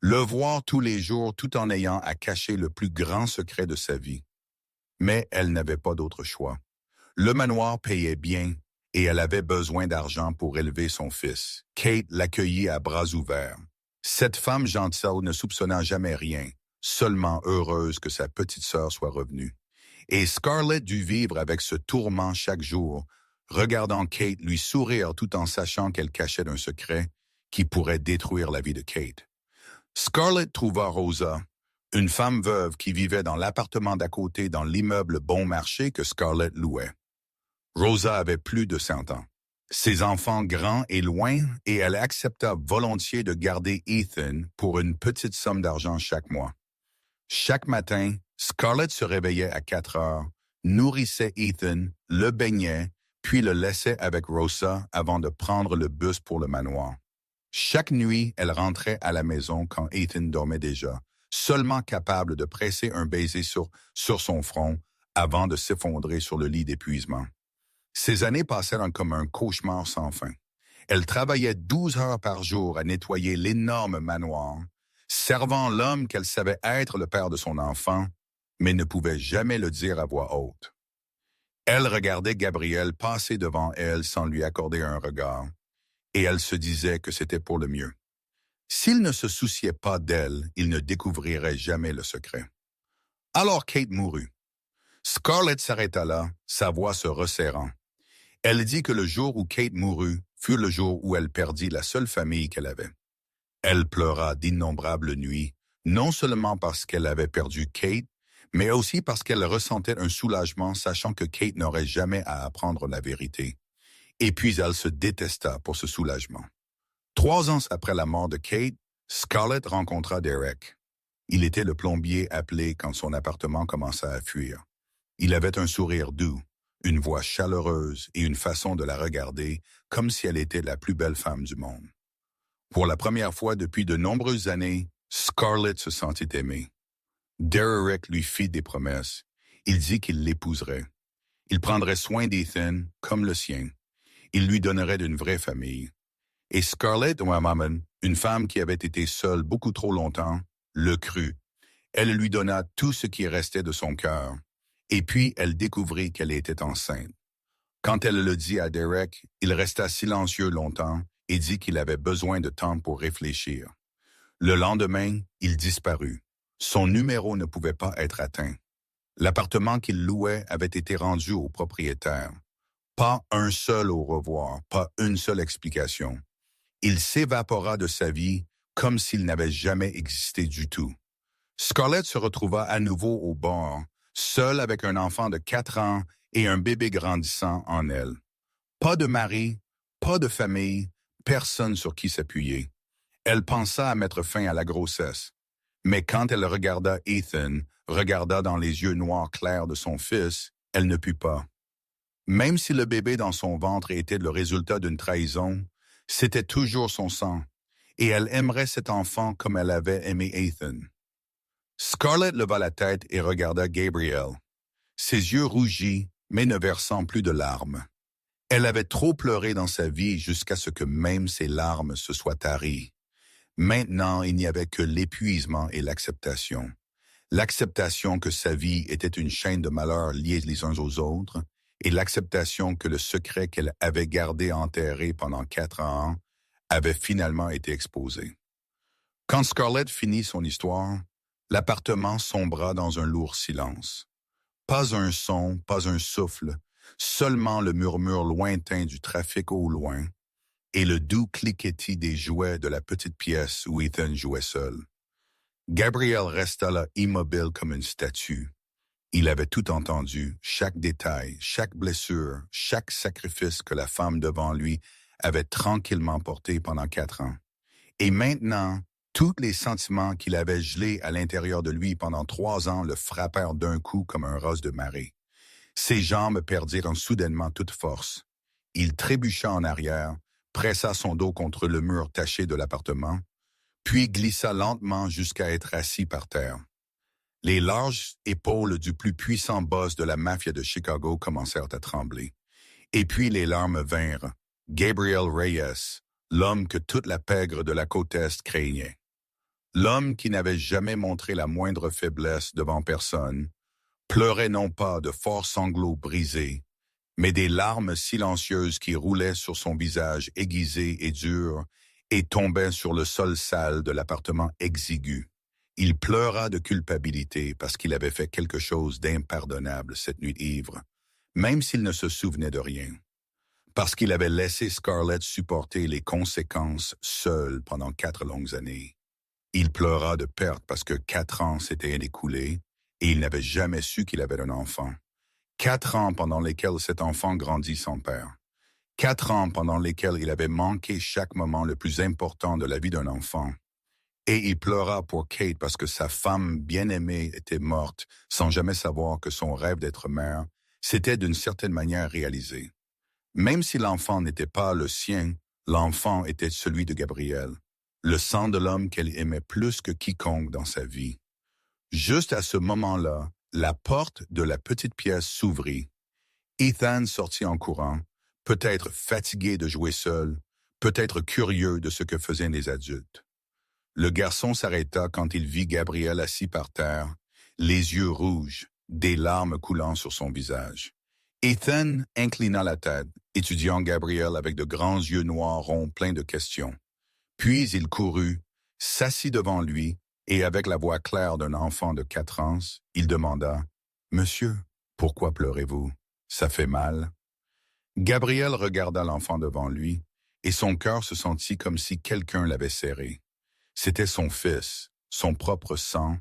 Le voir tous les jours tout en ayant à cacher le plus grand secret de sa vie. Mais elle n'avait pas d'autre choix. Le manoir payait bien et elle avait besoin d'argent pour élever son fils. Kate l'accueillit à bras ouverts. Cette femme gentille ne soupçonna jamais rien, seulement heureuse que sa petite sœur soit revenue. Et Scarlett dut vivre avec ce tourment chaque jour, regardant Kate lui sourire tout en sachant qu'elle cachait un secret qui pourrait détruire la vie de Kate. Scarlett trouva Rosa, une femme veuve qui vivait dans l'appartement d'à côté dans l'immeuble Bon Marché que Scarlett louait. Rosa avait plus de 100 ans. Ses enfants grands et loin, et elle accepta volontiers de garder Ethan pour une petite somme d'argent chaque mois. Chaque matin, Scarlett se réveillait à 4 heures, nourrissait Ethan, le baignait, puis le laissait avec Rosa avant de prendre le bus pour le manoir. Chaque nuit, elle rentrait à la maison quand Ethan dormait déjà, seulement capable de presser un baiser sur son front avant de s'effondrer sur le lit d'épuisement. Ces années passèrent comme un cauchemar sans fin. Elle travaillait 12 heures par jour à nettoyer l'énorme manoir, servant l'homme qu'elle savait être le père de son enfant, mais ne pouvait jamais le dire à voix haute. Elle regardait Gabriel passer devant elle sans lui accorder un regard, et elle se disait que c'était pour le mieux. S'il ne se souciait pas d'elle, il ne découvrirait jamais le secret. Alors Kate mourut. Scarlett s'arrêta là, sa voix se resserrant. Elle dit que le jour où Kate mourut fut le jour où elle perdit la seule famille qu'elle avait. Elle pleura d'innombrables nuits, non seulement parce qu'elle avait perdu Kate, mais aussi parce qu'elle ressentait un soulagement sachant que Kate n'aurait jamais à apprendre la vérité. Et puis elle se détesta pour ce soulagement. 3 ans après la mort de Kate, Scarlett rencontra Derek. Il était le plombier appelé quand son appartement commença à fuir. Il avait un sourire doux, une voix chaleureuse et une façon de la regarder comme si elle était la plus belle femme du monde. Pour la première fois depuis de nombreuses années, Scarlett se sentit aimée. Derek lui fit des promesses. Il dit qu'il l'épouserait. Il prendrait soin d'Ethan comme le sien. Il lui donnerait d'une vraie famille. Et Scarlett Wamaman, une femme qui avait été seule beaucoup trop longtemps, le crut. Elle lui donna tout ce qui restait de son cœur. Et puis elle découvrit qu'elle était enceinte. Quand elle le dit à Derek, il resta silencieux longtemps et dit qu'il avait besoin de temps pour réfléchir. Le lendemain, il disparut. Son numéro ne pouvait pas être atteint. L'appartement qu'il louait avait été rendu au propriétaire. Pas un seul au revoir, pas une seule explication. Il s'évapora de sa vie comme s'il n'avait jamais existé du tout. Scarlett se retrouva à nouveau au bord, seule avec un enfant de 4 ans et un bébé grandissant en elle. Pas de mari, pas de famille, personne sur qui s'appuyer. Elle pensa à mettre fin à la grossesse. Mais quand elle regarda Ethan, regarda dans les yeux noirs clairs de son fils, elle ne put pas. Même si le bébé dans son ventre était le résultat d'une trahison, c'était toujours son sang, et elle aimerait cet enfant comme elle avait aimé Ethan. Scarlett leva la tête et regarda Gabriel, ses yeux rougis, mais ne versant plus de larmes. Elle avait trop pleuré dans sa vie jusqu'à ce que même ses larmes se soient taries. Maintenant, il n'y avait que l'épuisement et l'acceptation. L'acceptation que sa vie était une chaîne de malheurs liés les uns aux autres, et l'acceptation que le secret qu'elle avait gardé enterré pendant 4 ans avait finalement été exposé. Quand Scarlett finit son histoire, l'appartement sombra dans un lourd silence. Pas un son, pas un souffle, seulement le murmure lointain du trafic au loin et le doux cliquetis des jouets de la petite pièce où Ethan jouait seul. Gabriel resta là immobile comme une statue. Il avait tout entendu, chaque détail, chaque blessure, chaque sacrifice que la femme devant lui avait tranquillement porté pendant 4 ans. Et maintenant, tous les sentiments qu'il avait gelés à l'intérieur de lui pendant 3 ans le frappèrent d'un coup comme un rosse de marée. Ses jambes perdirent soudainement toute force. Il trébucha en arrière, pressa son dos contre le mur taché de l'appartement, puis glissa lentement jusqu'à être assis par terre. Les larges épaules du plus puissant boss de la mafia de Chicago commencèrent à trembler. Et puis les larmes vinrent. Gabriel Reyes, l'homme que toute la pègre de la côte Est craignait. L'homme qui n'avait jamais montré la moindre faiblesse devant personne, pleurait non pas de forts sanglots brisés, mais des larmes silencieuses qui roulaient sur son visage aiguisé et dur et tombaient sur le sol sale de l'appartement exigu. Il pleura de culpabilité parce qu'il avait fait quelque chose d'impardonnable cette nuit ivre, même s'il ne se souvenait de rien. parce qu'il avait laissé Scarlett supporter les conséquences seule pendant 4 longues années. Il pleura de perte parce que 4 ans s'étaient écoulés et il n'avait jamais su qu'il avait un enfant. 4 ans pendant lesquels cet enfant grandit sans père. 4 ans pendant lesquels il avait manqué chaque moment le plus important de la vie d'un enfant. Et il pleura pour Kate parce que sa femme bien-aimée était morte sans jamais savoir que son rêve d'être mère s'était d'une certaine manière réalisé. Même si l'enfant n'était pas le sien, l'enfant était celui de Gabrielle, le sang de l'homme qu'elle aimait plus que quiconque dans sa vie. Juste à ce moment-là, la porte de la petite pièce s'ouvrit. Ethan sortit en courant, peut-être fatigué de jouer seul, peut-être curieux de ce que faisaient les adultes. Le garçon s'arrêta quand il vit Gabrielle assis par terre, les yeux rouges, des larmes coulant sur son visage. Ethan inclina la tête, étudiant Gabrielle avec de grands yeux noirs ronds pleins de questions. Puis il courut, s'assit devant lui, et avec la voix claire d'un enfant de 4 ans, il demanda « Monsieur, pourquoi pleurez-vous? Ça fait mal? » Gabrielle regarda l'enfant devant lui, et son cœur se sentit comme si quelqu'un l'avait serré. C'était son fils, son propre sang,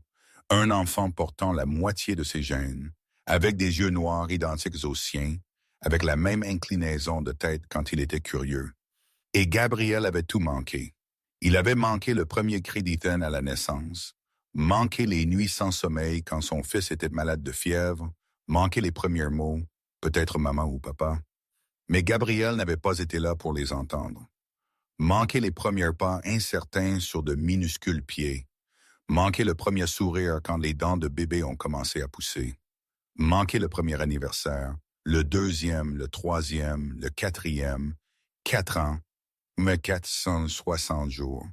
un enfant portant la moitié de ses gènes, avec des yeux noirs identiques aux siens, avec la même inclinaison de tête quand il était curieux. Et Gabriel avait tout manqué. Il avait manqué le premier cri d'Ethan à la naissance, manqué les nuits sans sommeil quand son fils était malade de fièvre, manqué les premiers mots, peut-être maman ou papa. Mais Gabriel n'avait pas été là pour les entendre. Manquer les premiers pas incertains sur de minuscules pieds. Manquer le premier sourire quand les dents de bébé ont commencé à pousser. Manquer le premier anniversaire, le deuxième, le troisième, le quatrième, 4 ans, mais 460 jours.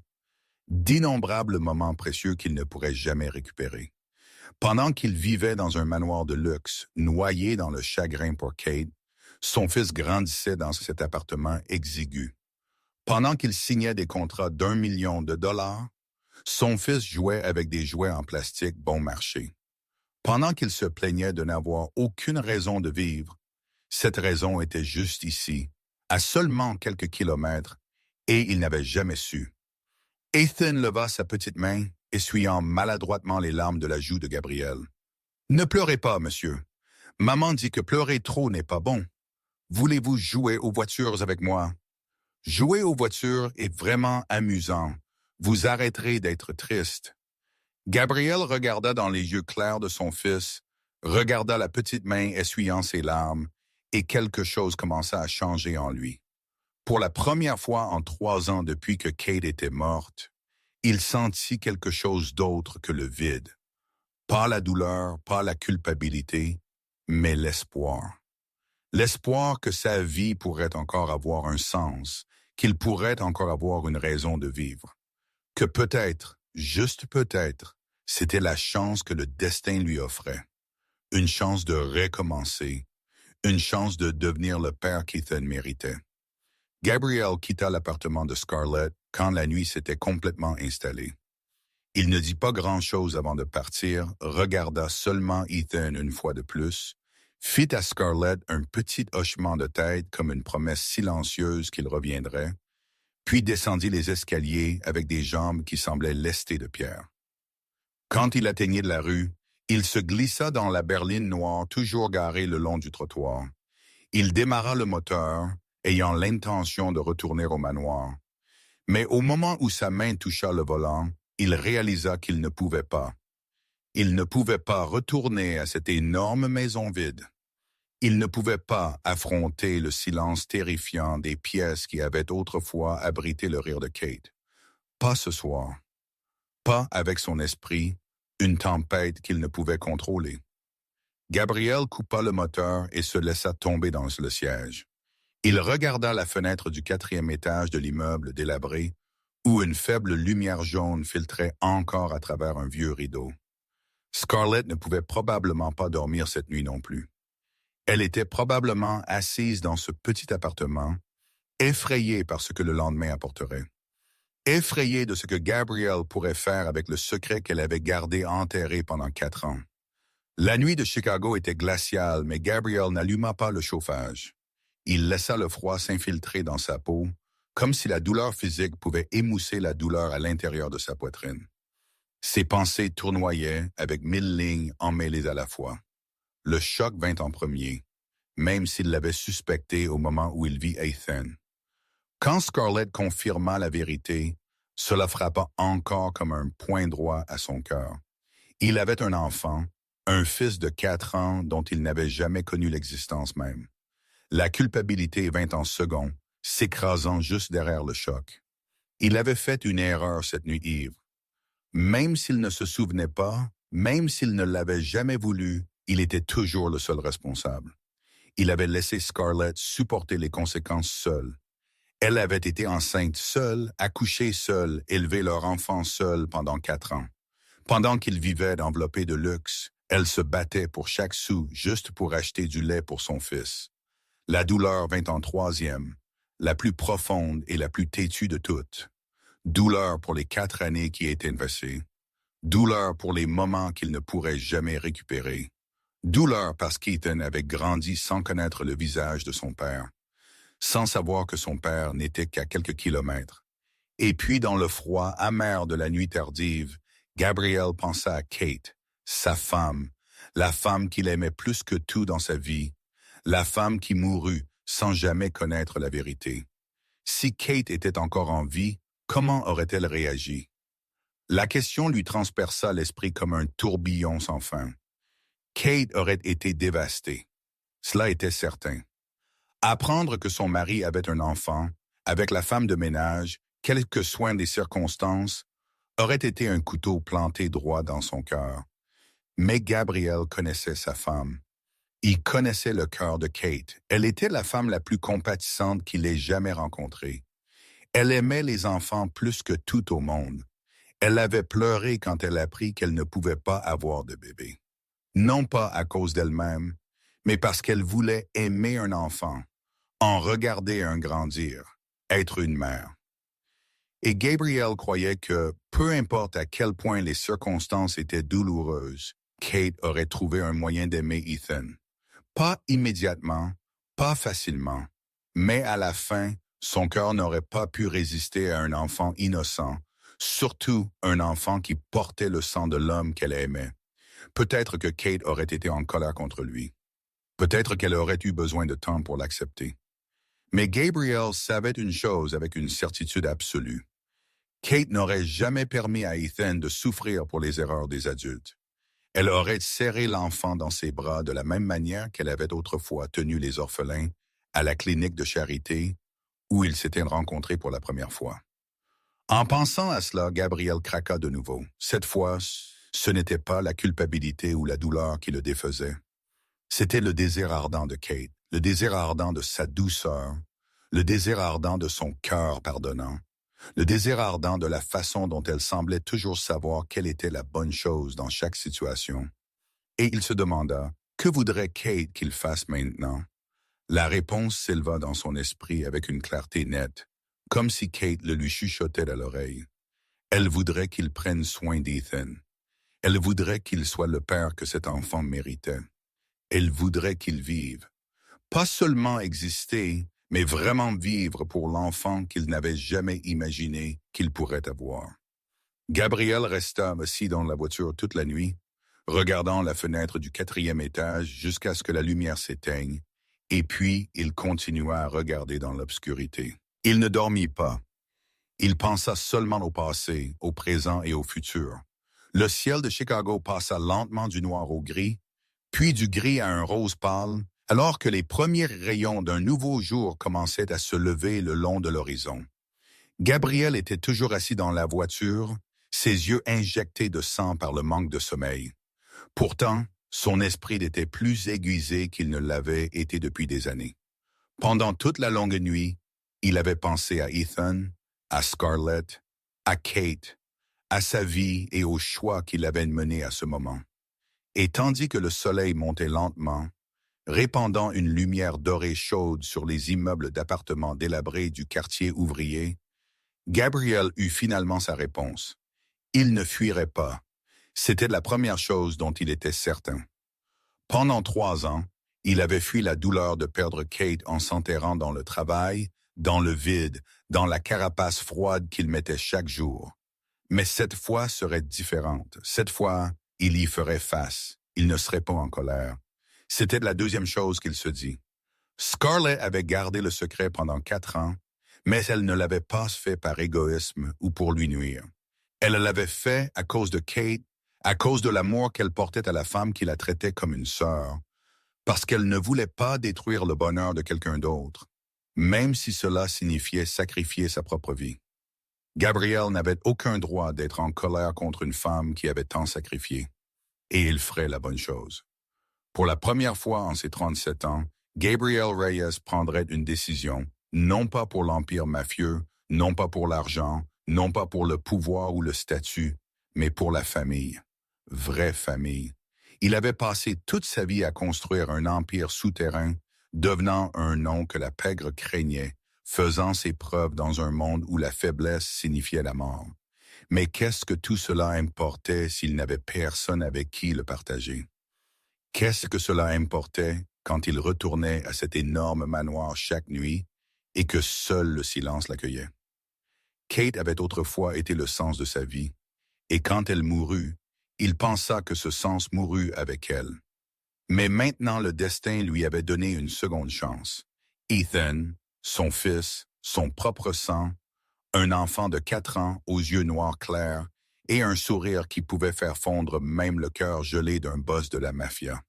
D'innombrables moments précieux qu'il ne pourrait jamais récupérer. Pendant qu'il vivait dans un manoir de luxe, noyé dans le chagrin pour Kate, son fils grandissait dans cet appartement exigu. Pendant qu'il signait des contrats d'1 million de dollars, son fils jouait avec des jouets en plastique bon marché. Pendant qu'il se plaignait de n'avoir aucune raison de vivre, cette raison était juste ici, à seulement quelques kilomètres, et il n'avait jamais su. Ethan leva sa petite main, essuyant maladroitement les larmes de la joue de Gabriel. « Ne pleurez pas, monsieur. Maman dit que pleurer trop n'est pas bon. Voulez-vous jouer aux voitures avec moi? Jouer aux voitures est vraiment amusant. Vous arrêterez d'être triste. » Gabriel regarda dans les yeux clairs de son fils, regarda la petite main essuyant ses larmes, et quelque chose commença à changer en lui. Pour la première fois en 3 ans depuis que Kate était morte, il sentit quelque chose d'autre que le vide. Pas la douleur, pas la culpabilité, mais l'espoir. L'espoir que sa vie pourrait encore avoir un sens, qu'il pourrait encore avoir une raison de vivre. Que peut-être, juste peut-être, c'était la chance que le destin lui offrait. Une chance de recommencer, une chance de devenir le père qu'Ethan méritait. Gabriel quitta l'appartement de Scarlett quand la nuit s'était complètement installée. Il ne dit pas grand-chose avant de partir, regarda seulement Ethan une fois de plus, fit à Scarlett un petit hochement de tête comme une promesse silencieuse qu'il reviendrait, puis descendit les escaliers avec des jambes qui semblaient lestées de pierre. Quand il atteignit la rue, il se glissa dans la berline noire toujours garée le long du trottoir. Il démarra le moteur, ayant l'intention de retourner au manoir. Mais au moment où sa main toucha le volant, il réalisa qu'il ne pouvait pas. Il ne pouvait pas retourner à cette énorme maison vide. Il ne pouvait pas affronter le silence terrifiant des pièces qui avaient autrefois abrité le rire de Kate. Pas ce soir. Pas avec son esprit, une tempête qu'il ne pouvait contrôler. Gabriel coupa le moteur et se laissa tomber dans le siège. Il regarda la fenêtre du 4e étage de l'immeuble délabré, où une faible lumière jaune filtrait encore à travers un vieux rideau. Scarlett ne pouvait probablement pas dormir cette nuit non plus. Elle était probablement assise dans ce petit appartement, effrayée par ce que le lendemain apporterait. Effrayée de ce que Gabrielle pourrait faire avec le secret qu'elle avait gardé enterré pendant 4 ans. La nuit de Chicago était glaciale, mais Gabrielle n'alluma pas le chauffage. Il laissa le froid s'infiltrer dans sa peau, comme si la douleur physique pouvait émousser la douleur à l'intérieur de sa poitrine. Ses pensées tournoyaient avec 1000 lignes emmêlées à la fois. Le choc vint en premier, même s'il l'avait suspecté au moment où il vit Ethan. Quand Scarlett confirma la vérité, cela frappa encore comme un point droit à son cœur. Il avait un enfant, un fils de 4 ans dont il n'avait jamais connu l'existence même. La culpabilité vint en second, s'écrasant juste derrière le choc. Il avait fait une erreur cette nuit ivre. Même s'il ne se souvenait pas, même s'il ne l'avait jamais voulu, il était toujours le seul responsable. Il avait laissé Scarlett supporter les conséquences seule. Elle avait été enceinte seule, accouchée seule, élevé leur enfant seule pendant 4 ans. Pendant qu'ils vivaient enveloppés de luxe, elle se battait pour chaque sou juste pour acheter du lait pour son fils. La douleur vint en troisième, la plus profonde et la plus têtue de toutes. Douleur pour les 4 années qui étaient passées. Douleur pour les moments qu'il ne pourrait jamais récupérer. Douleur parce qu'Ethan avait grandi sans connaître le visage de son père, sans savoir que son père n'était qu'à quelques kilomètres. Et puis dans le froid amer de la nuit tardive, Gabriel pensa à Kate, sa femme, la femme qu'il aimait plus que tout dans sa vie, la femme qui mourut sans jamais connaître la vérité. Si Kate était encore en vie, comment aurait-elle réagi? La question lui transperça l'esprit comme un tourbillon sans fin. Kate aurait été dévastée. Cela était certain. Apprendre que son mari avait un enfant, avec la femme de ménage, quels que soient les circonstances, aurait été un couteau planté droit dans son cœur. Mais Gabriel connaissait sa femme. Il connaissait le cœur de Kate. Elle était la femme la plus compatissante qu'il ait jamais rencontrée. Elle aimait les enfants plus que tout au monde. Elle avait pleuré quand elle apprit qu'elle ne pouvait pas avoir de bébé. Non pas à cause d'elle-même, mais parce qu'elle voulait aimer un enfant, en regarder un grandir, être une mère. Et Gabriel croyait que, peu importe à quel point les circonstances étaient douloureuses, Kate aurait trouvé un moyen d'aimer Ethan. Pas immédiatement, pas facilement, mais à la fin, son cœur n'aurait pas pu résister à un enfant innocent, surtout un enfant qui portait le sang de l'homme qu'elle aimait. Peut-être que Kate aurait été en colère contre lui. Peut-être qu'elle aurait eu besoin de temps pour l'accepter. Mais Gabriel savait une chose avec une certitude absolue. Kate n'aurait jamais permis à Ethan de souffrir pour les erreurs des adultes. Elle aurait serré l'enfant dans ses bras de la même manière qu'elle avait autrefois tenu les orphelins à la clinique de charité où ils s'étaient rencontrés pour la première fois. En pensant à cela, Gabriel craqua de nouveau. Cette fois, ce n'était pas la culpabilité ou la douleur qui le défaisait. C'était le désir ardent de Kate, le désir ardent de sa douceur, le désir ardent de son cœur pardonnant, le désir ardent de la façon dont elle semblait toujours savoir quelle était la bonne chose dans chaque situation. Et il se demanda, que voudrait Kate qu'il fasse maintenant? La réponse s'éleva dans son esprit avec une clarté nette, comme si Kate le lui chuchotait à l'oreille. Elle voudrait qu'il prenne soin d'Ethan. Elle voudrait qu'il soit le père que cet enfant méritait. Elle voudrait qu'il vive. Pas seulement exister, mais vraiment vivre pour l'enfant qu'il n'avait jamais imaginé qu'il pourrait avoir. Gabriel resta assis dans la voiture toute la nuit, regardant la fenêtre du 4e étage jusqu'à ce que la lumière s'éteigne, et puis il continua à regarder dans l'obscurité. Il ne dormit pas. Il pensa seulement au passé, au présent et au futur. Le ciel de Chicago passa lentement du noir au gris, puis du gris à un rose pâle, alors que les premiers rayons d'un nouveau jour commençaient à se lever le long de l'horizon. Gabriel était toujours assis dans la voiture, ses yeux injectés de sang par le manque de sommeil. Pourtant, son esprit n'était plus aiguisé qu'il ne l'avait été depuis des années. Pendant toute la longue nuit, il avait pensé à Ethan, à Scarlett, à Kate, à sa vie et aux choix qu'il avait menés à ce moment. Et tandis que le soleil montait lentement, répandant une lumière dorée chaude sur les immeubles d'appartements délabrés du quartier ouvrier, Gabriel eut finalement sa réponse. Il ne fuirait pas. C'était la première chose dont il était certain. Pendant 3 ans, Il avait fui la douleur de perdre Kate en s'enterrant dans le travail, dans le vide, dans la carapace froide qu'il mettait chaque jour. Mais cette fois serait différente. Cette fois, il y ferait face. Il ne serait pas en colère. C'était la deuxième chose qu'il se dit. Scarlett avait gardé le secret pendant 4 ans, mais elle ne l'avait pas fait par égoïsme ou pour lui nuire. Elle l'avait fait à cause de Kate, à cause de l'amour qu'elle portait à la femme qui la traitait comme une sœur, parce qu'elle ne voulait pas détruire le bonheur de quelqu'un d'autre, même si cela signifiait sacrifier sa propre vie. Gabriel n'avait aucun droit d'être en colère contre une femme qui avait tant sacrifié, et il ferait la bonne chose. Pour la première fois en ses 37 ans, Gabriel Reyes prendrait une décision, non pas pour l'empire mafieux, non pas pour l'argent, non pas pour le pouvoir ou le statut, mais pour la famille. Vraie famille. Il avait passé toute sa vie à construire un empire souterrain, devenant un nom que la pègre craignait, faisant ses preuves dans un monde où la faiblesse signifiait la mort. Mais qu'est-ce que tout cela importait s'il n'avait personne avec qui le partager? Qu'est-ce que cela importait quand il retournait à cet énorme manoir chaque nuit et que seul le silence l'accueillait? Kate avait autrefois été le sens de sa vie, et quand elle mourut, il pensa que ce sens mourut avec elle. Mais maintenant le destin lui avait donné une seconde chance. Ethan, son fils, son propre sang, un enfant de 4 ans aux yeux noirs clairs et un sourire qui pouvait faire fondre même le cœur gelé d'un boss de la mafia.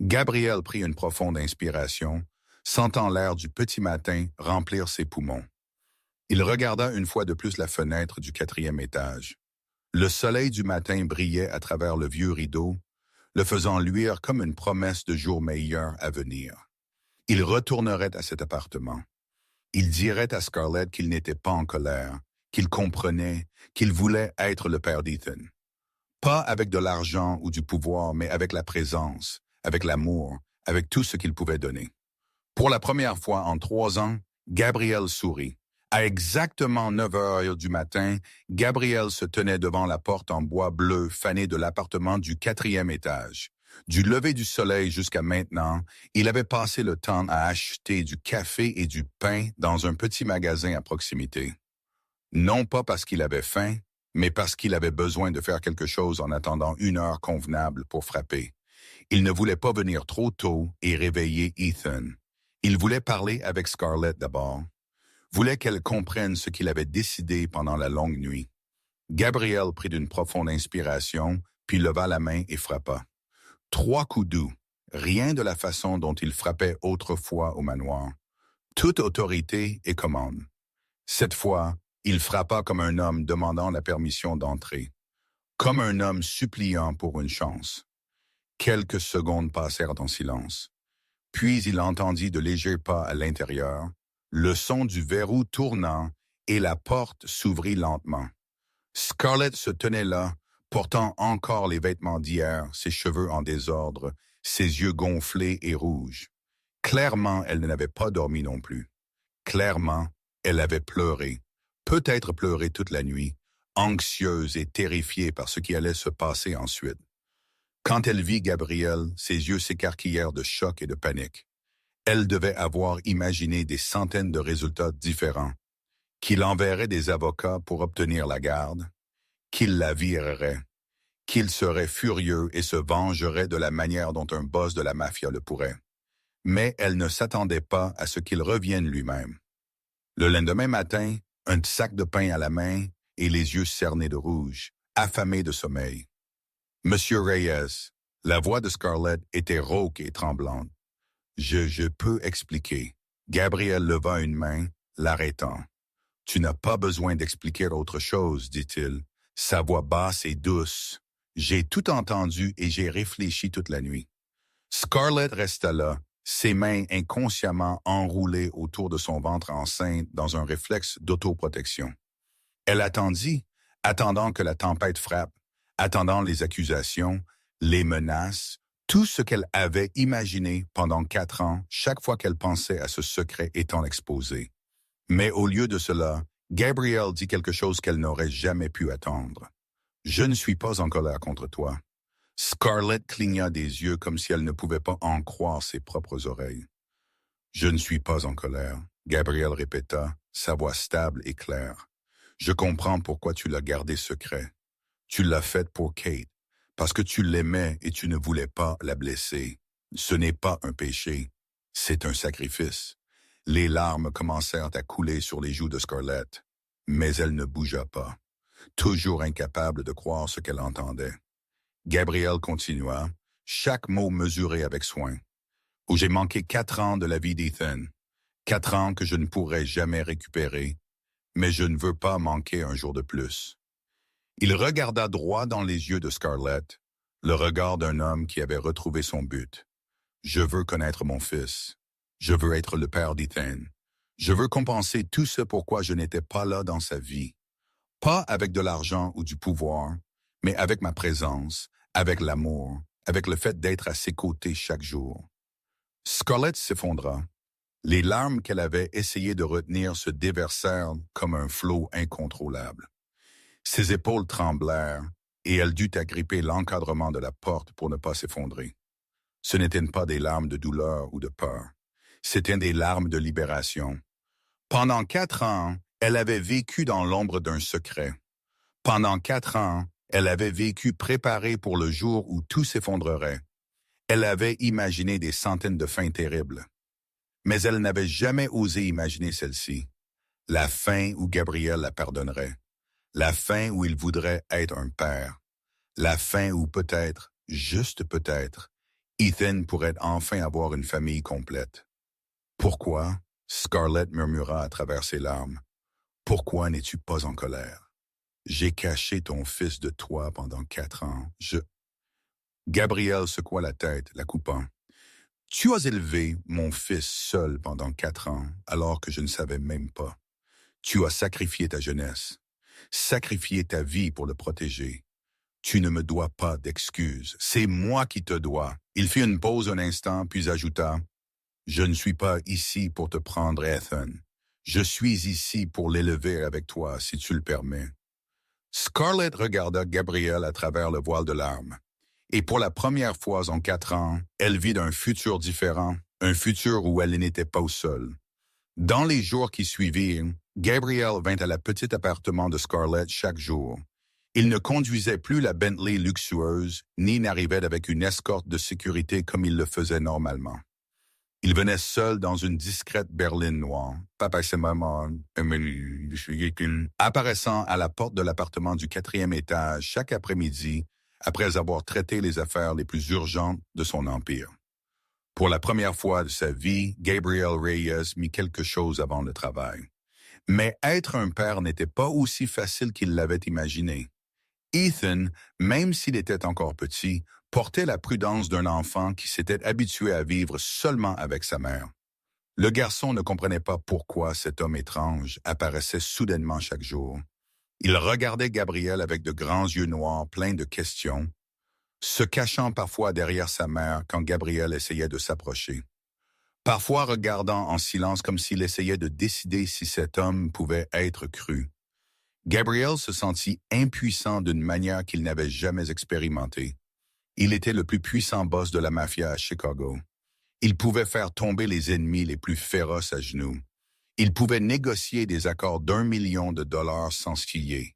Gabriel prit une profonde inspiration, sentant l'air du petit matin remplir ses poumons. Il regarda une fois de plus la fenêtre du 4e étage. Le soleil du matin brillait à travers le vieux rideau, le faisant luire comme une promesse de jours meilleurs à venir. Il retournerait à cet appartement. Il dirait à Scarlett qu'il n'était pas en colère, qu'il comprenait, qu'il voulait être le père d'Ethan. Pas avec de l'argent ou du pouvoir, mais avec la présence, avec l'amour, avec tout ce qu'il pouvait donner. Pour la première fois en 3 ans, Gabriel sourit. À exactement 9 heures du matin, Gabriel se tenait devant la porte en bois bleu fanée de l'appartement du 4e étage. Du lever du soleil jusqu'à maintenant, il avait passé le temps à acheter du café et du pain dans un petit magasin à proximité. Non pas parce qu'il avait faim, mais parce qu'il avait besoin de faire quelque chose en attendant 1 heure convenable pour frapper. Il ne voulait pas venir trop tôt et réveiller Ethan. Il voulait parler avec Scarlett d'abord. Voulait qu'elle comprenne ce qu'il avait décidé pendant la longue nuit. Gabriel prit d'une profonde inspiration, puis leva la main et frappa. 3 coups doux, rien de la façon dont il frappait autrefois au manoir. Toute autorité et commande. Cette fois, il frappa comme un homme demandant la permission d'entrer, comme un homme suppliant pour une chance. Quelques secondes passèrent en silence. Puis il entendit de légers pas à l'intérieur, le son du verrou tournant et la porte s'ouvrit lentement. Scarlett se tenait là, portant encore les vêtements d'hier, ses cheveux en désordre, ses yeux gonflés et rouges. Clairement, elle n'avait pas dormi non plus. Clairement, elle avait pleuré, peut-être pleuré toute la nuit, anxieuse et terrifiée par ce qui allait se passer ensuite. Quand elle vit Gabriel, ses yeux s'écarquillèrent de choc et de panique. Elle devait avoir imaginé des centaines de résultats différents, qu'il enverrait des avocats pour obtenir la garde, qu'il la virerait, qu'il serait furieux et se vengerait de la manière dont un boss de la mafia le pourrait. Mais elle ne s'attendait pas à ce qu'il revienne lui-même. Le lendemain matin, un sac de pain à la main et les yeux cernés de rouge, affamé de sommeil. Monsieur Reyes, la voix de Scarlett était rauque et tremblante. Je peux expliquer. Gabriel leva une main, l'arrêtant. Tu n'as pas besoin d'expliquer autre chose, dit-il. Sa voix basse et douce. J'ai tout entendu et j'ai réfléchi toute la nuit. Scarlett resta là, ses mains inconsciemment enroulées autour de son ventre enceinte dans un réflexe d'autoprotection. Elle attendit, attendant que la tempête frappe, attendant les accusations, les menaces, tout ce qu'elle avait imaginé pendant 4 ans, chaque fois qu'elle pensait à ce secret étant exposé. Mais au lieu de cela, Gabriel dit quelque chose qu'elle n'aurait jamais pu attendre. « Je ne suis pas en colère contre toi. Scarlett cligna des yeux comme si elle ne pouvait pas en croire ses propres oreilles. « Je ne suis pas en colère », Gabrielle répéta, sa voix stable et claire. « Je comprends pourquoi tu l'as gardé secret. Tu l'as fait pour Kate, parce que tu l'aimais et tu ne voulais pas la blesser. Ce n'est pas un péché, c'est un sacrifice. » Les larmes commencèrent à couler sur les joues de Scarlett, mais elle ne bougea pas, toujours incapable de croire ce qu'elle entendait. Gabrielle continua, chaque mot mesuré avec soin. « Où j'ai manqué 4 ans de la vie d'Ethan, 4 ans que je ne pourrai jamais récupérer, mais je ne veux pas manquer un jour de plus. » Il regarda droit dans les yeux de Scarlett, le regard d'un homme qui avait retrouvé son but. « Je veux connaître mon fils. Je veux être le père d'Ethan. Je veux compenser tout ce pourquoi je n'étais pas là dans sa vie. Pas avec de l'argent ou du pouvoir, mais avec ma présence, avec l'amour, avec le fait d'être à ses côtés chaque jour. » Scarlett s'effondra. Les larmes qu'elle avait essayé de retenir se déversèrent comme un flot incontrôlable. Ses épaules tremblèrent et elle dut agripper l'encadrement de la porte pour ne pas s'effondrer. Ce n'étaient pas des larmes de douleur ou de peur. C'étaient des larmes de libération. Pendant 4 ans, elle avait vécu dans l'ombre d'un secret. Pendant 4 ans, elle avait vécu préparée pour le jour où tout s'effondrerait. Elle avait imaginé des centaines de fins terribles. Mais elle n'avait jamais osé imaginer celle-ci. La fin où Gabrielle la pardonnerait. La fin où il voudrait être un père. La fin où peut-être, juste peut-être, Ethan pourrait enfin avoir une famille complète. « Pourquoi ?» Scarlett murmura à travers ses larmes. « Pourquoi n'es-tu pas en colère? J'ai caché ton fils de toi pendant 4 ans. Gabrielle secoua la tête, la coupant. « Tu as élevé mon fils seul pendant 4 ans, alors que je ne savais même pas. Tu as sacrifié ta jeunesse, sacrifié ta vie pour le protéger. Tu ne me dois pas d'excuses, c'est moi qui te dois. » Il fit une pause un instant, puis ajouta, « Je ne suis pas ici pour te prendre, Ethan. Je suis ici pour l'élever avec toi, si tu le permets. » Scarlett regarda Gabrielle à travers le voile de larmes. Et pour la première fois en 4 ans, elle vit un futur différent, un futur où elle n'était pas seule. Dans les jours qui suivirent, Gabrielle vint à la petite appartement de Scarlett chaque jour. Il ne conduisait plus la Bentley luxueuse, ni n'arrivait avec une escorte de sécurité comme il le faisait normalement. Il venait seul dans une discrète berline noire, apparaissant à la porte de l'appartement du 4e étage chaque après-midi, après avoir traité les affaires les plus urgentes de son empire. Pour la première fois de sa vie, Gabriel Reyes mit quelque chose avant le travail. Mais être un père n'était pas aussi facile qu'il l'avait imaginé. Ethan, même s'il était encore petit, portait la prudence d'un enfant qui s'était habitué à vivre seulement avec sa mère. Le garçon ne comprenait pas pourquoi cet homme étrange apparaissait soudainement chaque jour. Il regardait Gabrielle avec de grands yeux noirs pleins de questions, se cachant parfois derrière sa mère quand Gabrielle essayait de s'approcher. Parfois regardant en silence comme s'il essayait de décider si cet homme pouvait être cru. Gabriel se sentit impuissant d'une manière qu'il n'avait jamais expérimentée. Il était le plus puissant boss de la mafia à Chicago. Il pouvait faire tomber les ennemis les plus féroces à genoux. Il pouvait négocier des accords d'1 million de dollars sans se fier.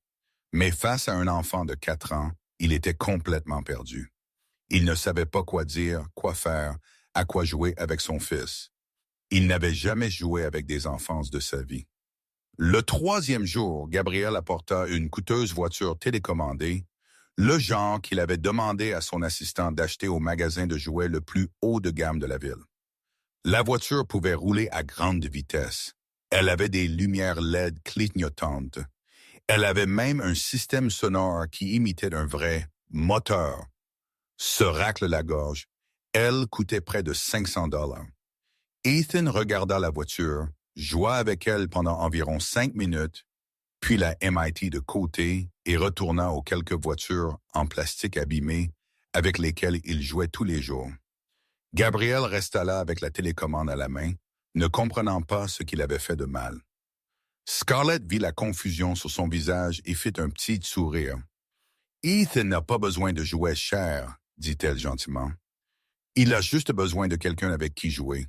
Mais face à un enfant de 4 ans, il était complètement perdu. Il ne savait pas quoi dire, quoi faire, à quoi jouer avec son fils. Il n'avait jamais joué avec des enfants de sa vie. Le 3e jour, Gabriel apporta une coûteuse voiture télécommandée, le genre qu'il avait demandé à son assistant d'acheter au magasin de jouets le plus haut de gamme de la ville. La voiture pouvait rouler à grande vitesse. Elle avait des lumières LED clignotantes. Elle avait même un système sonore qui imitait un vrai moteur. Se racle la gorge. Elle coûtait près de 500 $. Ethan regarda la voiture, joua avec elle pendant environ 5 minutes, puis la MIT de côté et retourna aux quelques voitures en plastique abîmé avec lesquelles il jouait tous les jours. Gabriel resta là avec la télécommande à la main, ne comprenant pas ce qu'il avait fait de mal. Scarlett vit la confusion sur son visage et fit un petit sourire. « Ethan n'a pas besoin de jouets chers, » dit-elle gentiment. Il a juste besoin de quelqu'un avec qui jouer.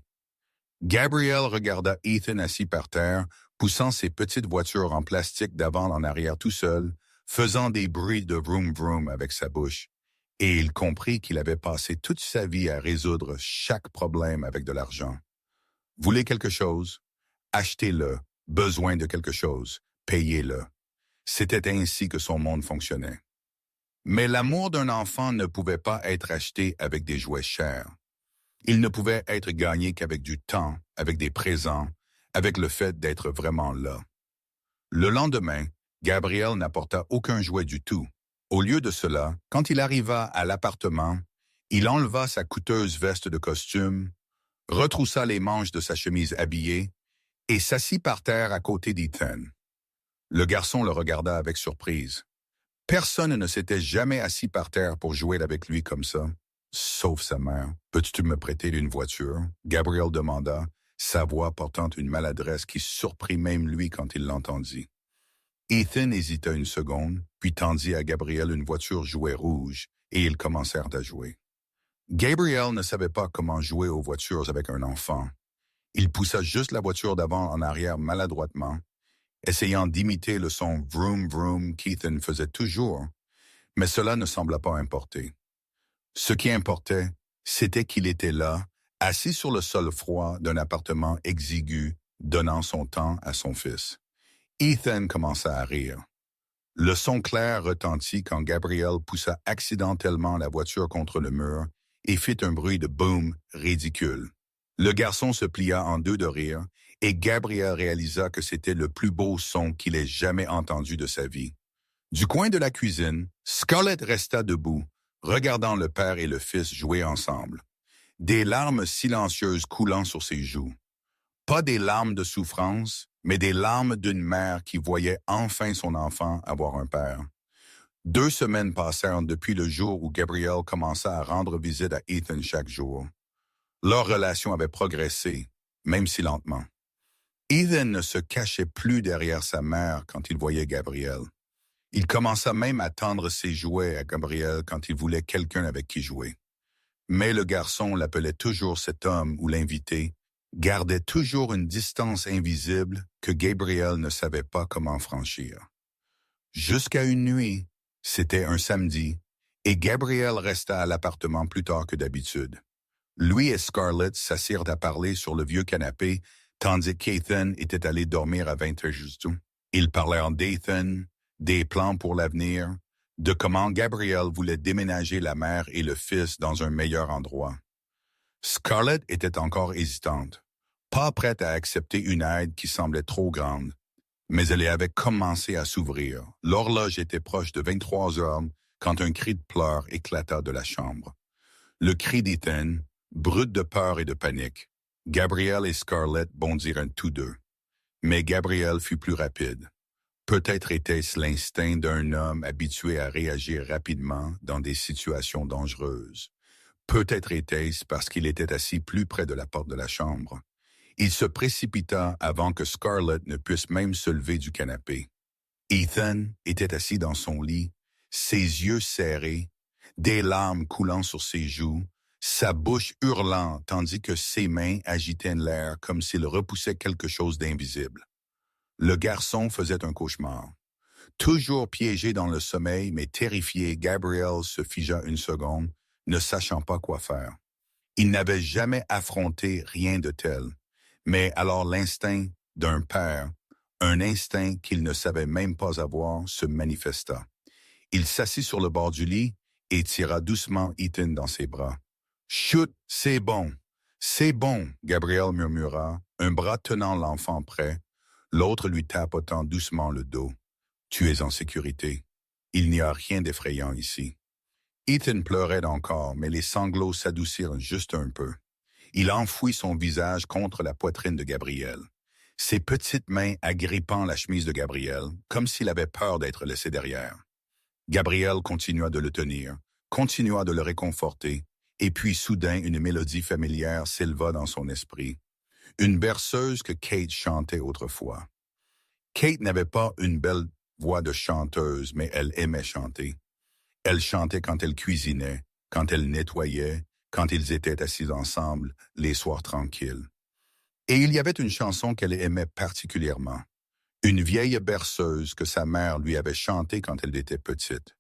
Gabrielle regarda Ethan assis par terre, poussant ses petites voitures en plastique d'avant en arrière tout seul, faisant des bruits de vroom-vroom avec sa bouche. Et il comprit qu'il avait passé toute sa vie à résoudre chaque problème avec de l'argent. Voulez quelque chose? Achetez-le. Besoin de quelque chose? Payez-le. C'était ainsi que son monde fonctionnait. Mais l'amour d'un enfant ne pouvait pas être acheté avec des jouets chers. Il ne pouvait être gagné qu'avec du temps, avec des présents, avec le fait d'être vraiment là. Le lendemain, Gabriel n'apporta aucun jouet du tout. Au lieu de cela, quand il arriva à l'appartement, il enleva sa coûteuse veste de costume, retroussa les manches de sa chemise habillée et s'assit par terre à côté d'Ethan. Le garçon le regarda avec surprise. Personne ne s'était jamais assis par terre pour jouer avec lui comme ça, sauf sa mère. « Peux-tu me prêter une voiture? » Gabriel demanda, sa voix portant une maladresse qui surprit même lui quand il l'entendit. Ethan hésita une seconde, puis tendit à Gabriel une voiture jouet rouge, et ils commencèrent à jouer. Gabriel ne savait pas comment jouer aux voitures avec un enfant. Il poussa juste la voiture d'avant en arrière maladroitement, essayant d'imiter le son vroom vroom qu'Ethan faisait toujours, mais cela ne sembla pas importer. Ce qui importait, c'était qu'il était là, assis sur le sol froid d'un appartement exigu, donnant son temps à son fils. Ethan commença à rire. Le son clair retentit quand Gabriel poussa accidentellement la voiture contre le mur et fit un bruit de boom ridicule. Le garçon se plia en deux de rire et Gabriel réalisa que c'était le plus beau son qu'il ait jamais entendu de sa vie. Du coin de la cuisine, Scarlett resta debout, regardant le père et le fils jouer ensemble, des larmes silencieuses coulant sur ses joues. Pas des larmes de souffrance, mais des larmes d'une mère qui voyait enfin son enfant avoir un père. 2 semaines passèrent depuis le jour où Gabriel commença à rendre visite à Ethan chaque jour. Leur relation avait progressé, même si lentement. Ethan ne se cachait plus derrière sa mère quand il voyait Gabriel. Il commença même à tendre ses jouets à Gabriel quand il voulait quelqu'un avec qui jouer. Mais le garçon l'appelait toujours cet homme ou l'invité, gardait toujours une distance invisible que Gabriel ne savait pas comment franchir. Jusqu'à une nuit, c'était un samedi, et Gabriel resta à l'appartement plus tard que d'habitude. Lui et Scarlett s'assirent à parler sur le vieux canapé, tandis qu'Ethan était allé dormir à 20 heures juste. Ils parlèrent d'Ethan, des plans pour l'avenir, de comment Gabriel voulait déménager la mère et le fils dans un meilleur endroit. Scarlett était encore hésitante, pas prête à accepter une aide qui semblait trop grande, mais elle avait commencé à s'ouvrir. L'horloge était proche de 23 heures quand un cri de pleurs éclata de la chambre. Le cri d'Ethan, brut de peur et de panique. Gabriel et Scarlett bondirent tous deux. Mais Gabriel fut plus rapide. Peut-être était-ce l'instinct d'un homme habitué à réagir rapidement dans des situations dangereuses. Peut-être était-ce parce qu'il était assis plus près de la porte de la chambre. Il se précipita avant que Scarlett ne puisse même se lever du canapé. Ethan était assis dans son lit, ses yeux serrés, des larmes coulant sur ses joues, sa bouche hurlant tandis que ses mains agitaient l'air comme s'il repoussait quelque chose d'invisible. Le garçon faisait un cauchemar. Toujours piégé dans le sommeil, mais terrifié, Gabriel se figea une seconde, ne sachant pas quoi faire. Il n'avait jamais affronté rien de tel. Mais alors l'instinct d'un père, un instinct qu'il ne savait même pas avoir, se manifesta. Il s'assit sur le bord du lit et tira doucement Ethan dans ses bras. « Chut, c'est bon, c'est bon, » Gabriel murmura, un bras tenant l'enfant près, l'autre lui tapotant doucement le dos. « Tu es en sécurité. Il n'y a rien d'effrayant ici. » Ethan pleurait encore, mais les sanglots s'adoucirent juste un peu. Il enfouit son visage contre la poitrine de Gabriel, ses petites mains agrippant la chemise de Gabriel, comme s'il avait peur d'être laissé derrière. Gabriel continua de le tenir, continua de le réconforter, et puis soudain une mélodie familière s'éleva dans son esprit, une berceuse que Kate chantait autrefois. Kate n'avait pas une belle voix de chanteuse, mais elle aimait chanter. Elle chantait quand elle cuisinait, quand elle nettoyait, quand ils étaient assis ensemble, les soirs tranquilles. Et il y avait une chanson qu'elle aimait particulièrement, une vieille berceuse que sa mère lui avait chantée quand elle était petite.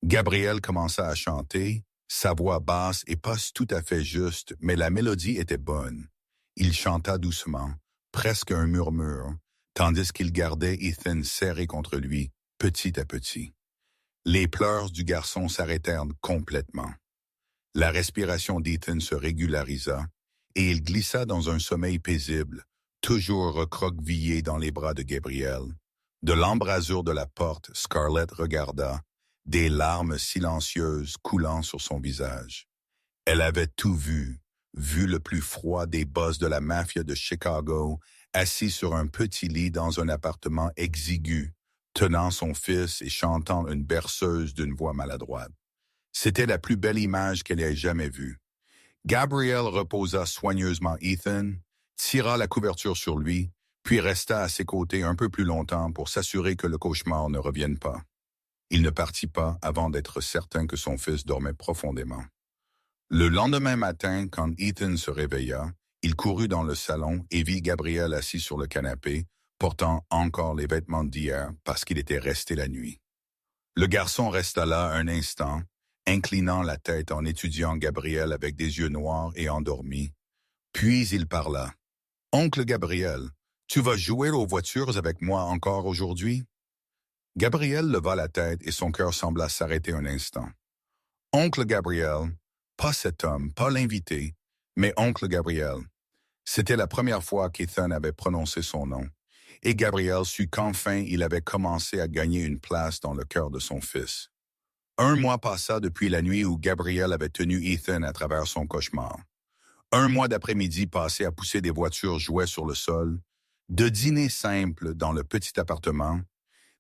Gabrielle commença à chanter, sa voix basse et pas tout à fait juste, mais la mélodie était bonne. Il chanta doucement, presque un murmure, tandis qu'il gardait Ethan serré contre lui, petit à petit. Les pleurs du garçon s'arrêtèrent complètement. La respiration d'Ethan se régularisa, et il glissa dans un sommeil paisible, toujours recroquevillé dans les bras de Gabrielle. De l'embrasure de la porte, Scarlett regarda, des larmes silencieuses coulant sur son visage. Elle avait tout vu le plus froid des boss de la mafia de Chicago, assis sur un petit lit dans un appartement exigu, tenant son fils et chantant une berceuse d'une voix maladroite. C'était la plus belle image qu'elle ait jamais vue. Gabrielle reposa soigneusement Ethan, tira la couverture sur lui, puis resta à ses côtés un peu plus longtemps pour s'assurer que le cauchemar ne revienne pas. Il ne partit pas avant d'être certain que son fils dormait profondément. Le lendemain matin, quand Ethan se réveilla, il courut dans le salon et vit Gabrielle assis sur le canapé, portant encore les vêtements d'hier parce qu'il était resté la nuit. Le garçon resta là un instant, inclinant la tête en étudiant Gabrielle avec des yeux noirs et endormis. Puis il parla. « Oncle Gabriel, tu vas jouer aux voitures avec moi encore aujourd'hui? » Gabriel leva la tête et son cœur sembla s'arrêter un instant. « Oncle Gabriel, pas cet homme, pas l'invité, mais Oncle Gabriel. » C'était la première fois qu'Ethan avait prononcé son nom, et Gabriel sut qu'enfin il avait commencé à gagner une place dans le cœur de son fils. Un mois passa depuis la nuit où Gabriel avait tenu Ethan à travers son cauchemar. Un mois d'après-midi passé à pousser des voitures jouets sur le sol, de dîners simples dans le petit appartement,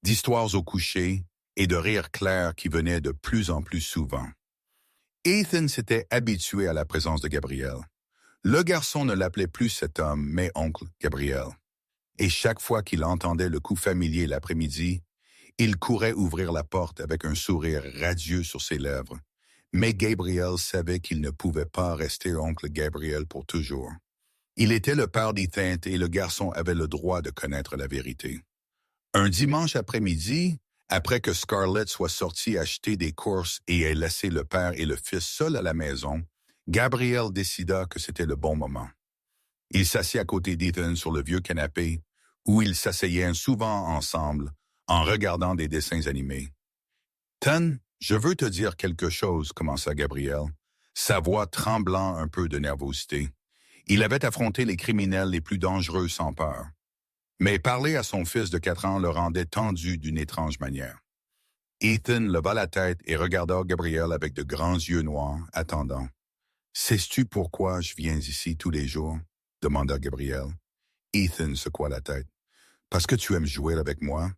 d'histoires au coucher et de rires clairs qui venaient de plus en plus souvent. Ethan s'était habitué à la présence de Gabriel. Le garçon ne l'appelait plus cet homme, mais oncle Gabriel. Et chaque fois qu'il entendait le coup familier l'après-midi, il courait ouvrir la porte avec un sourire radieux sur ses lèvres. Mais Gabriel savait qu'il ne pouvait pas rester oncle Gabriel pour toujours. Il était le père d'Ethan et le garçon avait le droit de connaître la vérité. Un dimanche après-midi, après que Scarlett soit sortie acheter des courses et ait laissé le père et le fils seuls à la maison, Gabriel décida que c'était le bon moment. Il s'assit à côté d'Ethan sur le vieux canapé, où ils s'asseyaient souvent ensemble, en regardant des dessins animés. « Ethan, je veux te dire quelque chose, » commença Gabriel, sa voix tremblant un peu de nervosité. Il avait affronté les criminels les plus dangereux sans peur. Mais parler à son fils de 4 ans le rendait tendu d'une étrange manière. Ethan leva la tête et regarda Gabriel avec de grands yeux noirs, attendant. « Sais-tu pourquoi je viens ici tous les jours? » demanda Gabriel. Ethan secoua la tête. « Parce que tu aimes jouer avec moi? »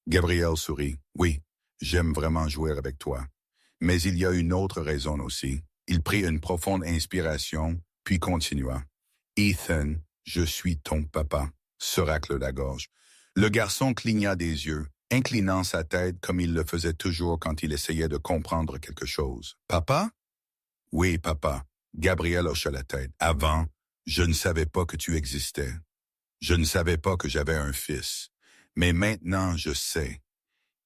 Gabriel sourit. « Oui, j'aime vraiment jouer avec toi. Mais il y a une autre raison aussi. » Il prit une profonde inspiration, puis continua. « Ethan, je suis ton papa. » Se racle la gorge. Le garçon cligna des yeux, inclinant sa tête comme il le faisait toujours quand il essayait de comprendre quelque chose. « Papa? » « Oui, papa. » Gabriel hocha la tête. « Avant, je ne savais pas que tu existais. Je ne savais pas que j'avais un fils. Mais maintenant, je sais.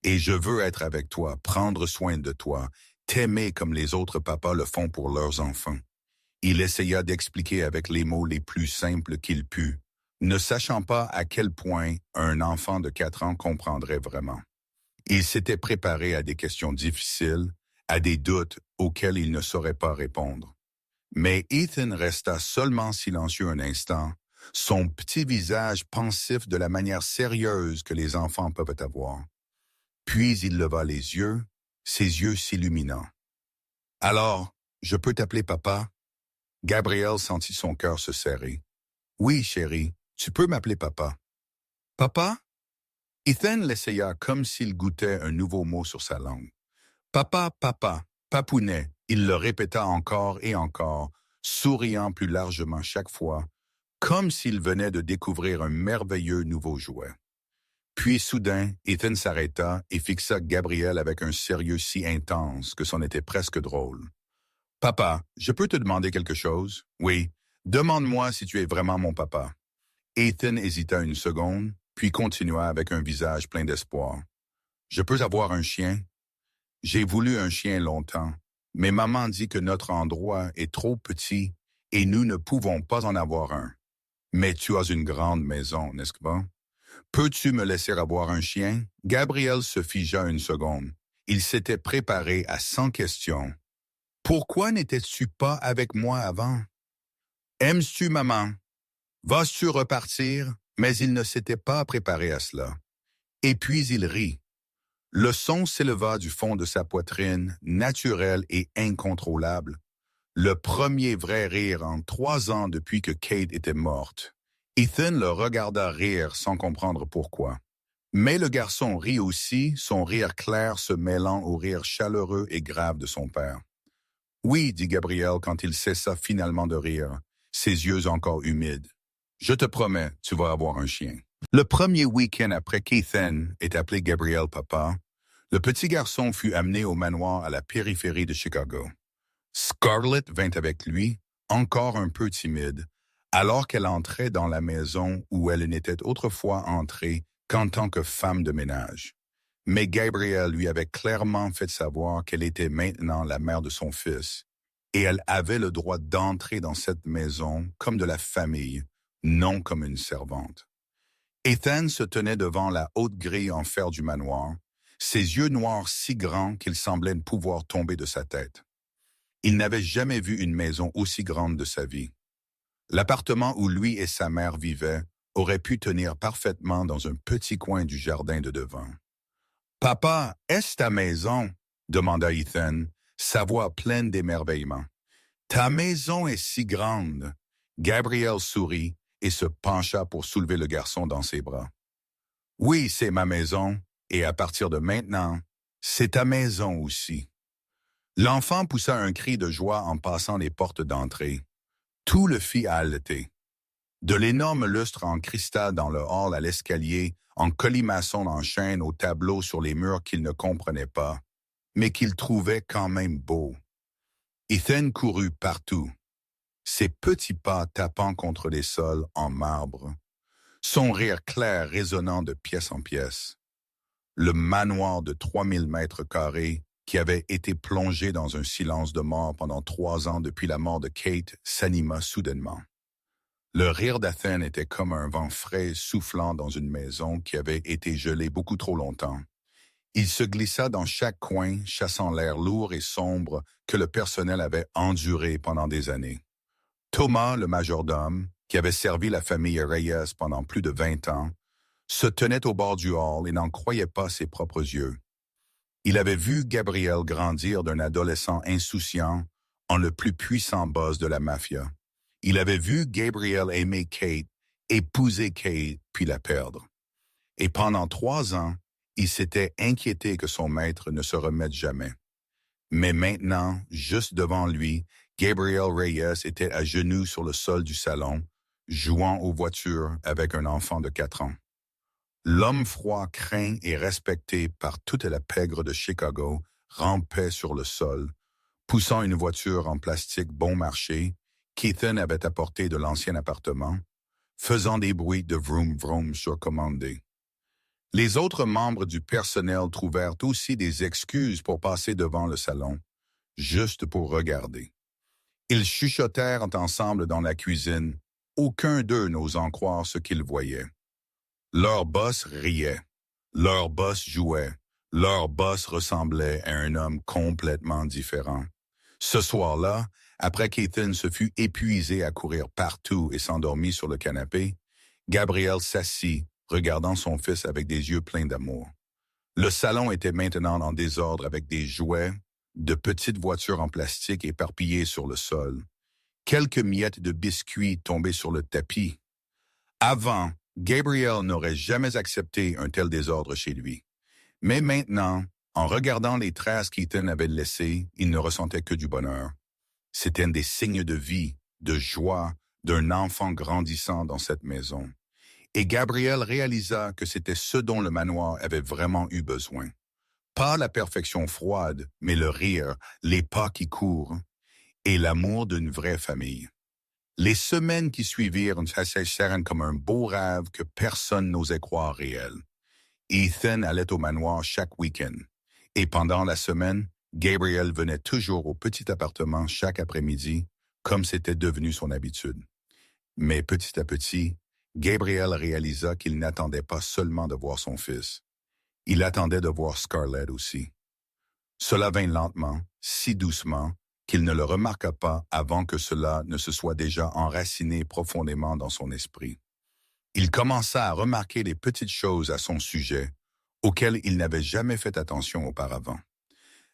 Et je veux être avec toi, prendre soin de toi, t'aimer comme les autres papas le font pour leurs enfants. » Il essaya d'expliquer avec les mots les plus simples qu'il put, ne sachant pas à quel point un enfant de 4 ans comprendrait vraiment. Il s'était préparé à des questions difficiles, à des doutes auxquels il ne saurait pas répondre. Mais Ethan resta seulement silencieux un instant, son petit visage pensif de la manière sérieuse que les enfants peuvent avoir. Puis il leva les yeux, ses yeux s'illuminant. « Alors, je peux t'appeler papa? » Gabriel sentit son cœur se serrer. « Oui, chérie, tu peux m'appeler papa. »« Papa? » Ethan l'essaya comme s'il goûtait un nouveau mot sur sa langue. « Papa, papa, papounet », il le répéta encore et encore, souriant plus largement chaque fois, comme s'il venait de découvrir un merveilleux nouveau jouet. Puis soudain, Ethan s'arrêta et fixa Gabriel avec un sérieux si intense que c'en était presque drôle. Papa, je peux te demander quelque chose? Oui. Demande-moi si tu es vraiment mon papa. Ethan hésita une seconde, puis continua avec un visage plein d'espoir. Je peux avoir un chien? J'ai voulu un chien longtemps, mais maman dit que notre endroit est trop petit et nous ne pouvons pas en avoir un. Mais tu as une grande maison, n'est-ce pas? Peux-tu me laisser avoir un chien? Gabriel se figea une seconde. Il s'était préparé à 100 questions. Pourquoi n'étais-tu pas avec moi avant? Aimes-tu maman? Vas-tu repartir? Mais il ne s'était pas préparé à cela. Et puis il rit. Le son s'éleva du fond de sa poitrine, naturel et incontrôlable. Le premier vrai rire en 3 ans depuis que Kate était morte. Ethan le regarda rire sans comprendre pourquoi. Mais le garçon rit aussi, son rire clair se mêlant au rire chaleureux et grave de son père. Oui, dit Gabriel quand il cessa finalement de rire, ses yeux encore humides. Je te promets, tu vas avoir un chien. Le premier week-end après qu'Ethan ait appelé Gabriel papa, le petit garçon fut amené au manoir à la périphérie de Chicago. Scarlett vint avec lui, encore un peu timide, alors qu'elle entrait dans la maison où elle n'était autrefois entrée qu'en tant que femme de ménage. Mais Gabriel lui avait clairement fait savoir qu'elle était maintenant la mère de son fils, et elle avait le droit d'entrer dans cette maison comme de la famille, non comme une servante. Ethan se tenait devant la haute grille en fer du manoir, ses yeux noirs si grands qu'ils semblaient ne pouvoir tomber de sa tête. Il n'avait jamais vu une maison aussi grande de sa vie. L'appartement où lui et sa mère vivaient aurait pu tenir parfaitement dans un petit coin du jardin de devant. « Papa, est-ce ta maison? » demanda Ethan, sa voix pleine d'émerveillement. « Ta maison est si grande. » Gabriel sourit et se pencha pour soulever le garçon dans ses bras. « Oui, c'est ma maison, et à partir de maintenant, c'est ta maison aussi. » L'enfant poussa un cri de joie en passant les portes d'entrée. Tout le fit haleter. De l'énorme lustre en cristal dans le hall à l'escalier, en colimaçon en chaîne au tableau sur les murs qu'il ne comprenait pas, mais qu'il trouvait quand même beau. Ethan courut partout, ses petits pas tapant contre les sols en marbre, son rire clair résonnant de pièce en pièce. Le manoir de 3000 mètres carrés, qui avait été plongé dans un silence de mort pendant 3 ans depuis la mort de Kate, s'anima soudainement. Le rire d'Ethan était comme un vent frais soufflant dans une maison qui avait été gelée beaucoup trop longtemps. Il se glissa dans chaque coin, chassant l'air lourd et sombre que le personnel avait enduré pendant des années. Thomas, le majordome, qui avait servi la famille Reyes pendant plus de 20 ans, se tenait au bord du hall et n'en croyait pas ses propres yeux. Il avait vu Gabriel grandir d'un adolescent insouciant en le plus puissant boss de la mafia. Il avait vu Gabriel aimer Kate, épouser Kate, puis la perdre. Et pendant 3 ans, il s'était inquiété que son maître ne se remette jamais. Mais maintenant, juste devant lui, Gabriel Reyes était à genoux sur le sol du salon, jouant aux voitures avec un enfant de 4 ans. L'homme froid, craint et respecté par toute la pègre de Chicago rampait sur le sol, poussant une voiture en plastique bon marché qu'Ethan avait apportée de l'ancien appartement, faisant des bruits de vroom-vroom surcommandés. Les autres membres du personnel trouvèrent aussi des excuses pour passer devant le salon, juste pour regarder. Ils chuchotèrent ensemble dans la cuisine, aucun d'eux n'osant croire ce qu'ils voyaient. Leur boss riait, leur boss jouait, leur boss ressemblait à un homme complètement différent. Ce soir-là, après qu'Ethan se fut épuisé à courir partout et s'endormit sur le canapé, Gabriel s'assit, regardant son fils avec des yeux pleins d'amour. Le salon était maintenant en désordre avec des jouets, de petites voitures en plastique éparpillées sur le sol, quelques miettes de biscuits tombées sur le tapis. Avant, Gabriel n'aurait jamais accepté un tel désordre chez lui. Mais maintenant, en regardant les traces qu'Ethan avait laissées, il ne ressentait que du bonheur. C'étaient des signes de vie, de joie, d'un enfant grandissant dans cette maison. Et Gabriel réalisa que c'était ce dont le manoir avait vraiment eu besoin. Pas la perfection froide, mais le rire, les pas qui courent. et l'amour d'une vraie famille. Les semaines qui suivirent s'affichèrent comme un beau rêve que personne n'osait croire réel. Ethan allait au manoir chaque week-end. Et pendant la semaine, Gabriel venait toujours au petit appartement chaque après-midi, comme c'était devenu son habitude. Mais petit à petit, Gabriel réalisa qu'il n'attendait pas seulement de voir son fils. Il attendait de voir Scarlett aussi. Cela vint lentement, si doucement, qu'il ne le remarqua pas avant que cela ne se soit déjà enraciné profondément dans son esprit. Il commença à remarquer les petites choses à son sujet, auxquelles il n'avait jamais fait attention auparavant.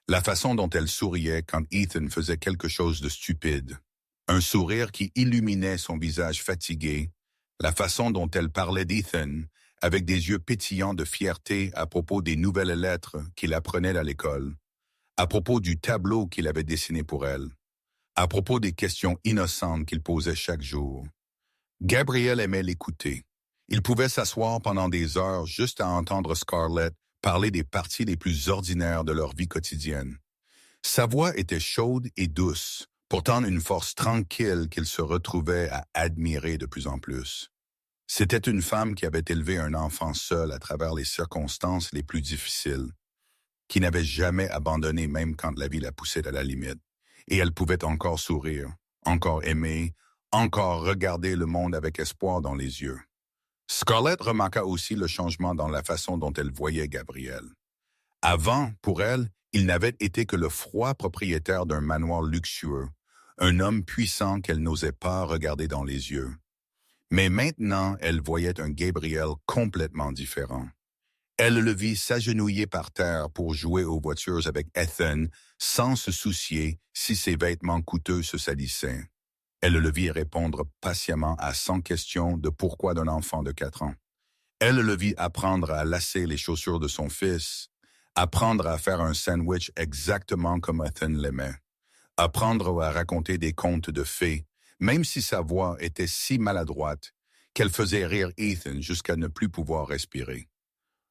La façon dont elle souriait quand Ethan faisait quelque chose de stupide, un sourire qui illuminait son visage fatigué, la façon dont elle parlait d'Ethan, avec des yeux pétillants de fierté à propos des nouvelles lettres qu'il apprenait à l'école, à propos du tableau qu'il avait dessiné pour elle, à propos des questions innocentes qu'il posait chaque jour. Gabriel aimait l'écouter. Il pouvait s'asseoir pendant des heures juste à entendre Scarlett parler des parties les plus ordinaires de leur vie quotidienne. Sa voix était chaude et douce, pourtant une force tranquille qu'il se retrouvait à admirer de plus en plus. C'était une femme qui avait élevé un enfant seul à travers les circonstances les plus difficiles, qui n'avait jamais abandonné même quand la vie la poussait à la limite. Et elle pouvait encore sourire, encore aimer, encore regarder le monde avec espoir dans les yeux. Scarlett remarqua aussi le changement dans la façon dont elle voyait Gabriel. Avant, pour elle, il n'avait été que le froid propriétaire d'un manoir luxueux, un homme puissant qu'elle n'osait pas regarder dans les yeux. Mais maintenant, elle voyait un Gabriel complètement différent. Elle le vit s'agenouiller par terre pour jouer aux voitures avec Ethan sans se soucier si ses vêtements coûteux se salissaient. Elle le vit répondre patiemment à 100 questions de pourquoi d'un enfant de 4 ans. Elle le vit apprendre à lasser les chaussures de son fils, apprendre à faire un sandwich exactement comme Ethan l'aimait, apprendre à raconter des contes de fées, même si sa voix était si maladroite qu'elle faisait rire Ethan jusqu'à ne plus pouvoir respirer.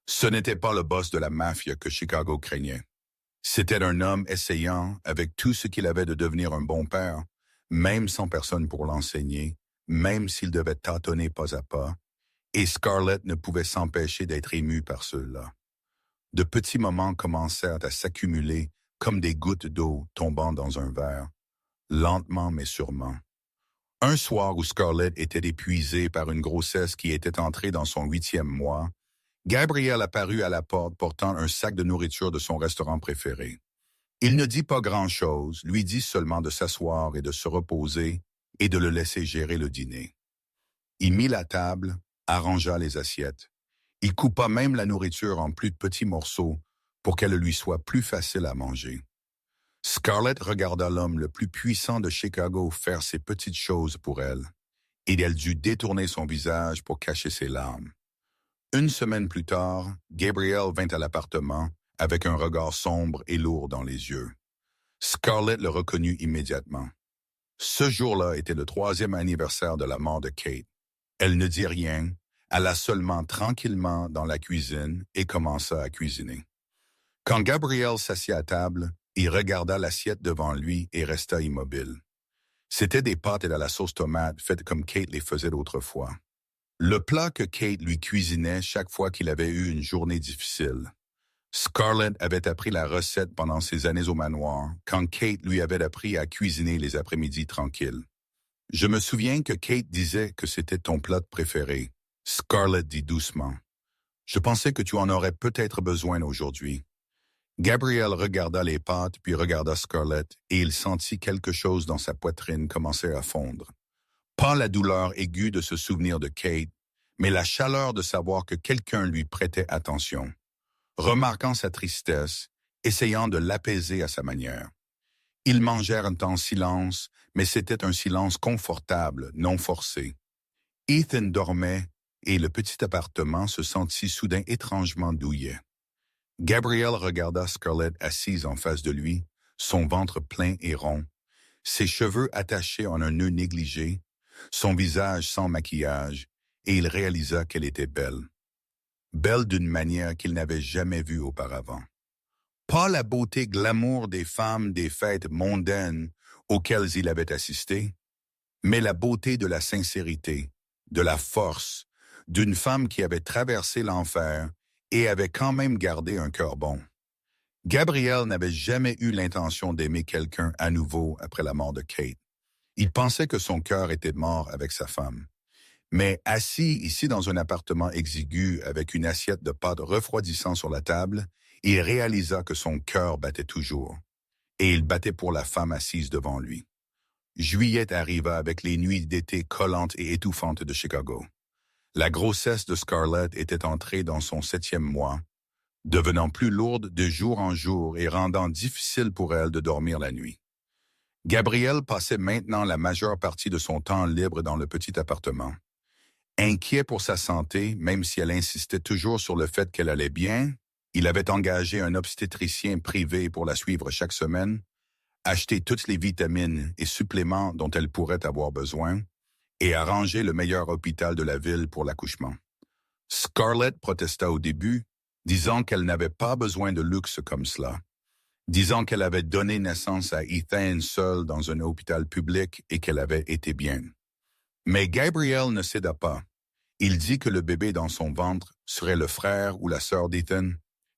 Ce n'était pas le boss de la mafia que Chicago craignait. C'était un homme essayant, avec tout ce qu'il avait de devenir un bon père, même sans personne pour l'enseigner, même s'il devait tâtonner pas à pas, et Scarlett ne pouvait s'empêcher d'être émue par ceux-là. De petits moments commencèrent à s'accumuler comme des gouttes d'eau tombant dans un verre, lentement mais sûrement. Un soir où Scarlett était épuisée par une grossesse qui était entrée dans son 8e mois, Gabriel apparut à la porte portant un sac de nourriture de son restaurant préféré. Il ne dit pas grand-chose, lui dit seulement de s'asseoir et de se reposer et de le laisser gérer le dîner. Il mit la table, arrangea les assiettes. Il coupa même la nourriture en plus petits morceaux pour qu'elle lui soit plus facile à manger. Scarlett regarda l'homme le plus puissant de Chicago faire ces petites choses pour elle, et elle dut détourner son visage pour cacher ses larmes. Une semaine plus tard, Gabriel vint à l'appartement avec un regard sombre et lourd dans les yeux. Scarlett le reconnut immédiatement. Ce jour-là était le 3e anniversaire de la mort de Kate. Elle ne dit rien, alla seulement tranquillement dans la cuisine et commença à cuisiner. Quand Gabriel s'assit à table, il regarda l'assiette devant lui et resta immobile. C'étaient des pâtes et de la sauce tomate faites comme Kate les faisait autrefois. Le plat que Kate lui cuisinait chaque fois qu'il avait eu une journée difficile. Scarlett avait appris la recette pendant ses années au manoir, quand Kate lui avait appris à cuisiner les après-midi tranquilles. « Je me souviens que Kate disait que c'était ton plat préféré. » Scarlett dit doucement. « Je pensais que tu en aurais peut-être besoin aujourd'hui. » Gabriel regarda les pâtes puis regarda Scarlett et il sentit quelque chose dans sa poitrine commencer à fondre. Pas la douleur aiguë de se souvenir de Kate, mais la chaleur de savoir que quelqu'un lui prêtait attention. Remarquant sa tristesse, essayant de l'apaiser à sa manière. Ils mangèrent en silence, mais c'était un silence confortable, non forcé. Ethan dormait et le petit appartement se sentit soudain étrangement douillet. Gabriel regarda Scarlett assise en face de lui, son ventre plein et rond, ses cheveux attachés en un nœud négligé, son visage sans maquillage, et il réalisa qu'elle était belle. Belle d'une manière qu'il n'avait jamais vue auparavant. Pas la beauté glamour des femmes des fêtes mondaines auxquels il avait assisté, mais la beauté de la sincérité, de la force, d'une femme qui avait traversé l'enfer et avait quand même gardé un cœur bon. Gabriel n'avait jamais eu l'intention d'aimer quelqu'un à nouveau après la mort de Kate. Il pensait que son cœur était mort avec sa femme. Mais assis ici dans un appartement exigu avec une assiette de pâtes refroidissant sur la table, il réalisa que son cœur battait toujours. Et il battait pour la femme assise devant lui. Juillet arriva avec les nuits d'été collantes et étouffantes de Chicago. La grossesse de Scarlett était entrée dans son 7e mois, devenant plus lourde de jour en jour et rendant difficile pour elle de dormir la nuit. Gabriel passait maintenant la majeure partie de son temps libre dans le petit appartement. Inquiet pour sa santé, même si elle insistait toujours sur le fait qu'elle allait bien, il avait engagé un obstétricien privé pour la suivre chaque semaine, acheté toutes les vitamines et suppléments dont elle pourrait avoir besoin, et arrangé le meilleur hôpital de la ville pour l'accouchement. Scarlett protesta au début, disant qu'elle n'avait pas besoin de luxe comme cela, disant qu'elle avait donné naissance à Ethan seule dans un hôpital public et qu'elle avait été bien. Mais Gabriel ne céda pas. Il dit que le bébé dans son ventre serait le frère ou la sœur d'Ethan,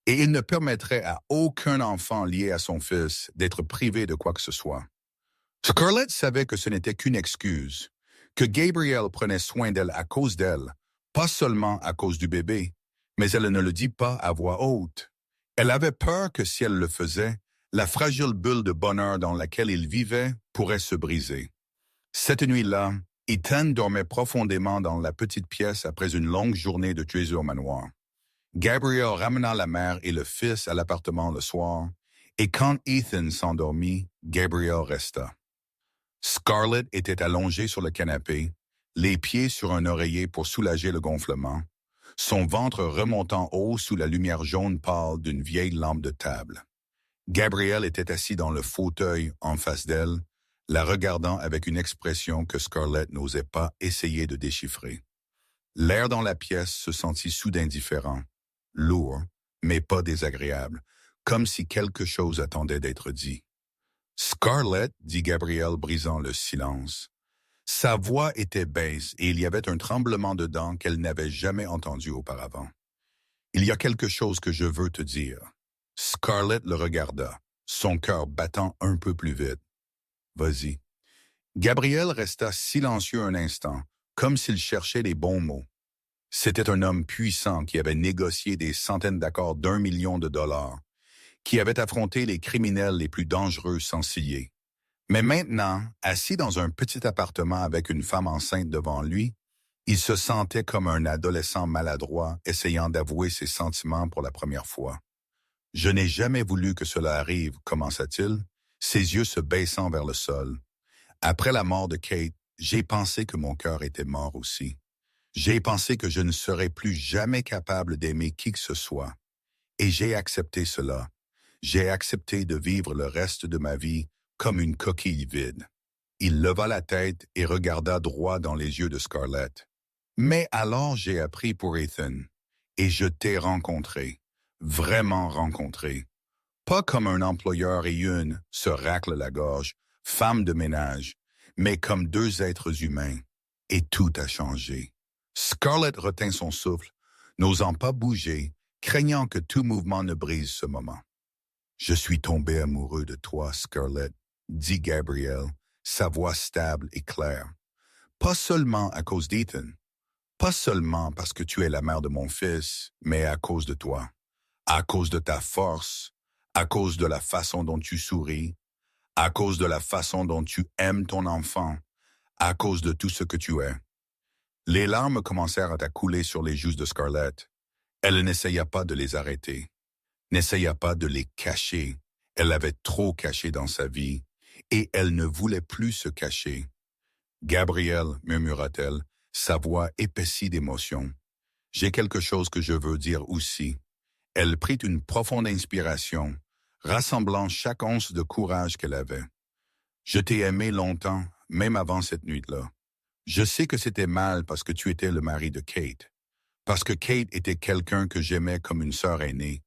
et il ne permettrait à aucun enfant lié à son fils d'être privé de quoi que ce soit. Scarlett savait que ce n'était qu'une excuse, que Gabriel prenait soin d'elle à cause d'elle, pas seulement à cause du bébé, mais elle ne le dit pas à voix haute. Elle avait peur que si elle le faisait, la fragile bulle de bonheur dans laquelle il vivait pourrait se briser. Cette nuit-là, Ethan dormait profondément dans la petite pièce après une longue journée de tuerie au manoir. Gabriel ramena la mère et le fils à l'appartement le soir, et quand Ethan s'endormit, Gabriel resta. Scarlett était allongée sur le canapé, les pieds sur un oreiller pour soulager le gonflement, son ventre remontant haut sous la lumière jaune pâle d'une vieille lampe de table. Gabriel était assis dans le fauteuil en face d'elle, la regardant avec une expression que Scarlett n'osait pas essayer de déchiffrer. L'air dans la pièce se sentit soudain différent, lourd, mais pas désagréable, comme si quelque chose attendait d'être dit. « Scarlett, » dit Gabriel brisant le silence. Sa voix était basse et il y avait un tremblement dedans qu'elle n'avait jamais entendu auparavant. « Il y a quelque chose que je veux te dire. » Scarlett le regarda, son cœur battant un peu plus vite. « Vas-y. » Gabriel resta silencieux un instant, comme s'il cherchait les bons mots. C'était un homme puissant qui avait négocié des centaines d'accords d'1 million de dollars, qui avait affronté les criminels les plus dangereux sans ciller. Mais maintenant, assis dans un petit appartement avec une femme enceinte devant lui, il se sentait comme un adolescent maladroit essayant d'avouer ses sentiments pour la première fois. « Je n'ai jamais voulu que cela arrive, » commença-t-il, ses yeux se baissant vers le sol. « Après la mort de Kate, j'ai pensé que mon cœur était mort aussi. J'ai pensé que je ne serais plus jamais capable d'aimer qui que ce soit. Et j'ai accepté cela. J'ai accepté de vivre le reste de ma vie comme une coquille vide. » Il leva la tête et regarda droit dans les yeux de Scarlett. « Mais alors j'ai appris pour Ethan, et je t'ai rencontré, vraiment rencontré. Pas comme un employeur et une se racle la gorge, femme de ménage, mais comme deux êtres humains. Et tout a changé. » Scarlett retint son souffle, n'osant pas bouger, craignant que tout mouvement ne brise ce moment. « Je suis tombé amoureux de toi, Scarlett, » dit Gabriel, sa voix stable et claire. « Pas seulement à cause d'Ethan, pas seulement parce que tu es la mère de mon fils, mais à cause de toi, à cause de ta force, à cause de la façon dont tu souris, à cause de la façon dont tu aimes ton enfant, à cause de tout ce que tu es. » Les larmes commencèrent à couler sur les joues de Scarlett. Elle n'essaya pas de les arrêter, n'essaya pas de les cacher. Elle avait trop caché dans sa vie, et elle ne voulait plus se cacher. « Gabriel, » murmura-t-elle, sa voix épaissie d'émotion. « J'ai quelque chose que je veux dire aussi. » Elle prit une profonde inspiration, rassemblant chaque once de courage qu'elle avait. « Je t'ai aimé longtemps, même avant cette nuit-là. Je sais que c'était mal parce que tu étais le mari de Kate, parce que Kate était quelqu'un que j'aimais comme une sœur aînée.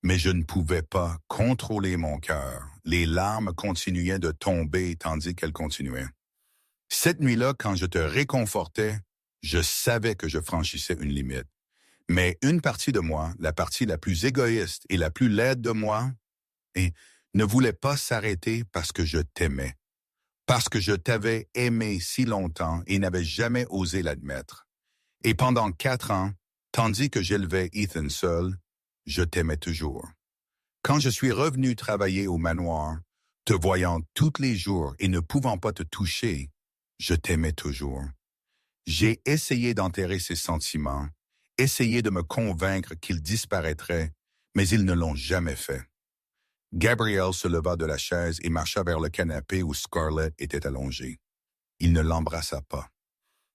Mais je ne pouvais pas contrôler mon cœur. Les larmes continuaient de tomber tandis qu'elles continuaient. Cette nuit-là, quand je te réconfortais, je savais que je franchissais une limite. Mais une partie de moi, la partie la plus égoïste et la plus laide de moi, et ne voulait pas s'arrêter parce que je t'aimais. Parce que je t'avais aimé si longtemps et n'avais jamais osé l'admettre. Et pendant 4 ans, tandis que j'élevais Ethan seul, je t'aimais toujours. Quand je suis revenu travailler au manoir, te voyant tous les jours et ne pouvant pas te toucher, je t'aimais toujours. J'ai essayé d'enterrer ces sentiments, essayé de me convaincre qu'ils disparaîtraient, mais ils ne l'ont jamais fait. Gabriel se leva de la chaise et marcha vers le canapé où Scarlett était allongée. Il ne l'embrassa pas.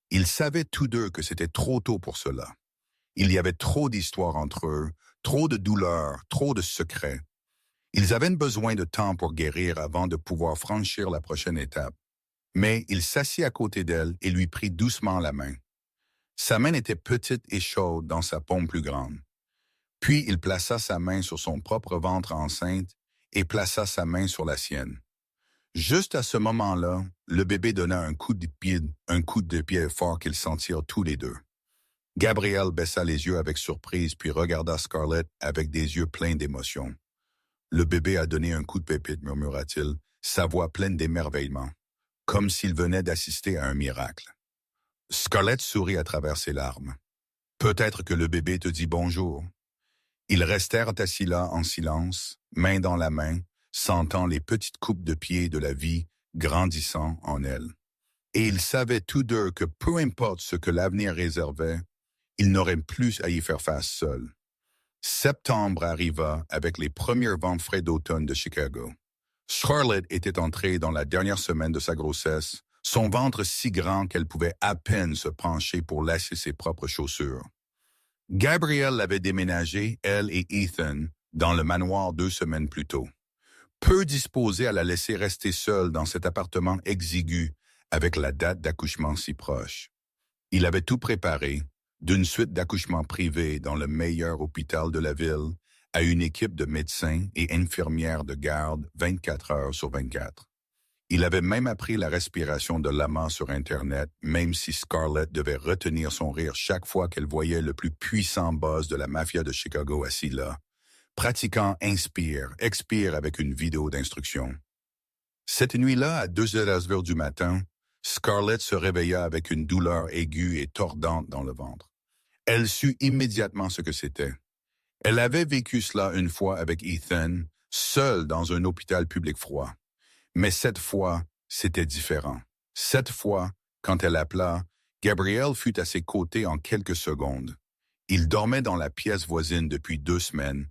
Ils savaient tous deux que c'était trop tôt pour cela. Il y avait trop d'histoires entre eux, trop de douleurs, trop de secrets. Ils avaient besoin de temps pour guérir avant de pouvoir franchir la prochaine étape. Mais il s'assit à côté d'elle et lui prit doucement la main. Sa main était petite et chaude dans sa paume plus grande. Puis il plaça sa main sur son propre ventre enceinte et plaça sa main sur la sienne. Juste à ce moment-là, le bébé donna un coup de pied fort qu'ils sentirent tous les deux. Gabriel baissa les yeux avec surprise puis regarda Scarlett avec des yeux pleins d'émotion. Le bébé a donné un coup de pépite, murmura-t-il, sa voix pleine d'émerveillement, comme s'il venait d'assister à un miracle. Scarlett sourit à travers ses larmes. Peut-être que le bébé te dit bonjour. Ils restèrent assis là en silence, main dans la main, sentant les petites coupes de pied de la vie grandissant en elle. Et ils savaient tous deux que peu importe ce que l'avenir réservait, ils n'auraient plus à y faire face seuls. Septembre arriva avec les premiers vents frais d'automne de Chicago. Scarlett était entrée dans la dernière semaine de sa grossesse, son ventre si grand qu'elle pouvait à peine se pencher pour lasser ses propres chaussures. Gabrielle l'avait déménagée, elle et Ethan, dans le manoir 2 semaines plus tôt. Peu disposé à la laisser rester seule dans cet appartement exigu, avec la date d'accouchement si proche. Il avait tout préparé, d'une suite d'accouchements privés dans le meilleur hôpital de la ville, à une équipe de médecins et infirmières de garde 24 heures sur 24. Il avait même appris la respiration de l'amant sur Internet, même si Scarlett devait retenir son rire chaque fois qu'elle voyait le plus puissant boss de la mafia de Chicago assis là, pratiquant Inspire, Expire avec une vidéo d'instruction. Cette nuit-là, à 2 heures du matin, Scarlett se réveilla avec une douleur aiguë et tordante dans le ventre. Elle sut immédiatement ce que c'était. Elle avait vécu cela une fois avec Ethan, seule dans un hôpital public froid. Mais cette fois, c'était différent. Cette fois, quand elle appela, Gabriel fut à ses côtés en quelques secondes. Il dormait dans la pièce voisine depuis 2 semaines,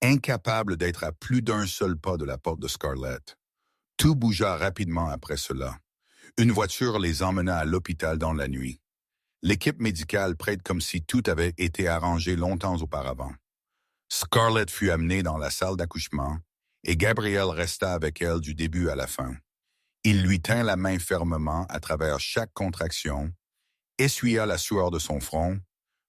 incapable d'être à plus d'un seul pas de la porte de Scarlett. Tout bougea rapidement après cela. Une voiture les emmena à l'hôpital dans la nuit. L'équipe médicale prête comme si tout avait été arrangé longtemps auparavant. Scarlett fut amenée dans la salle d'accouchement et Gabriel resta avec elle du début à la fin. Il lui tint la main fermement à travers chaque contraction, essuya la sueur de son front,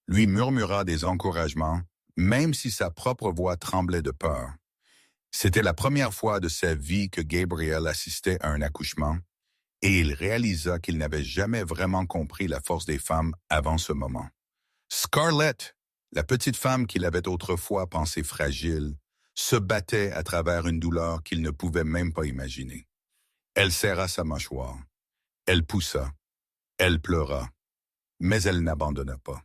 lui murmura des encouragements, même si sa propre voix tremblait de peur. C'était la première fois de sa vie que Gabriel assistait à un accouchement, et il réalisa qu'il n'avait jamais vraiment compris la force des femmes avant ce moment. Scarlett, la petite femme qu'il avait autrefois pensée fragile, se battait à travers une douleur qu'il ne pouvait même pas imaginer. Elle serra sa mâchoire. Elle poussa. Elle pleura. Mais elle n'abandonna pas.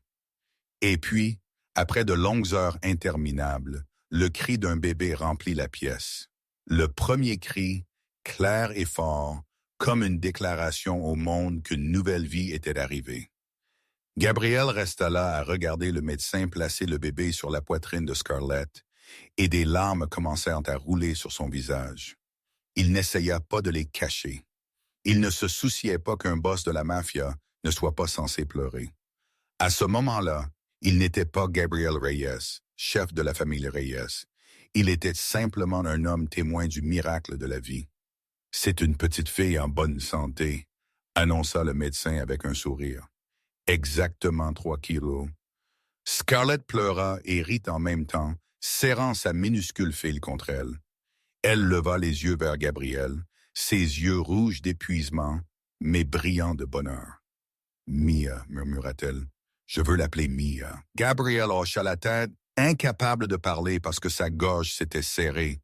Et puis, après de longues heures interminables, le cri d'un bébé remplit la pièce. Le premier cri, clair et fort, comme une déclaration au monde qu'une nouvelle vie était arrivée. Gabriel resta là à regarder le médecin placer le bébé sur la poitrine de Scarlett, et des larmes commencèrent à rouler sur son visage. Il n'essaya pas de les cacher. Il ne se souciait pas qu'un boss de la mafia ne soit pas censé pleurer. À ce moment-là, il n'était pas Gabriel Reyes, chef de la famille Reyes. Il était simplement un homme témoin du miracle de la vie. « C'est une petite fille en bonne santé », annonça le médecin avec un sourire. « Exactement 3 kilos. » Scarlett pleura et rit en même temps, serrant sa minuscule fille contre elle. Elle leva les yeux vers Gabriel, ses yeux rouges d'épuisement, mais brillants de bonheur. « Mia, murmura-t-elle. Je veux l'appeler Mia. » Gabriel hocha la tête, incapable de parler parce que sa gorge s'était serrée.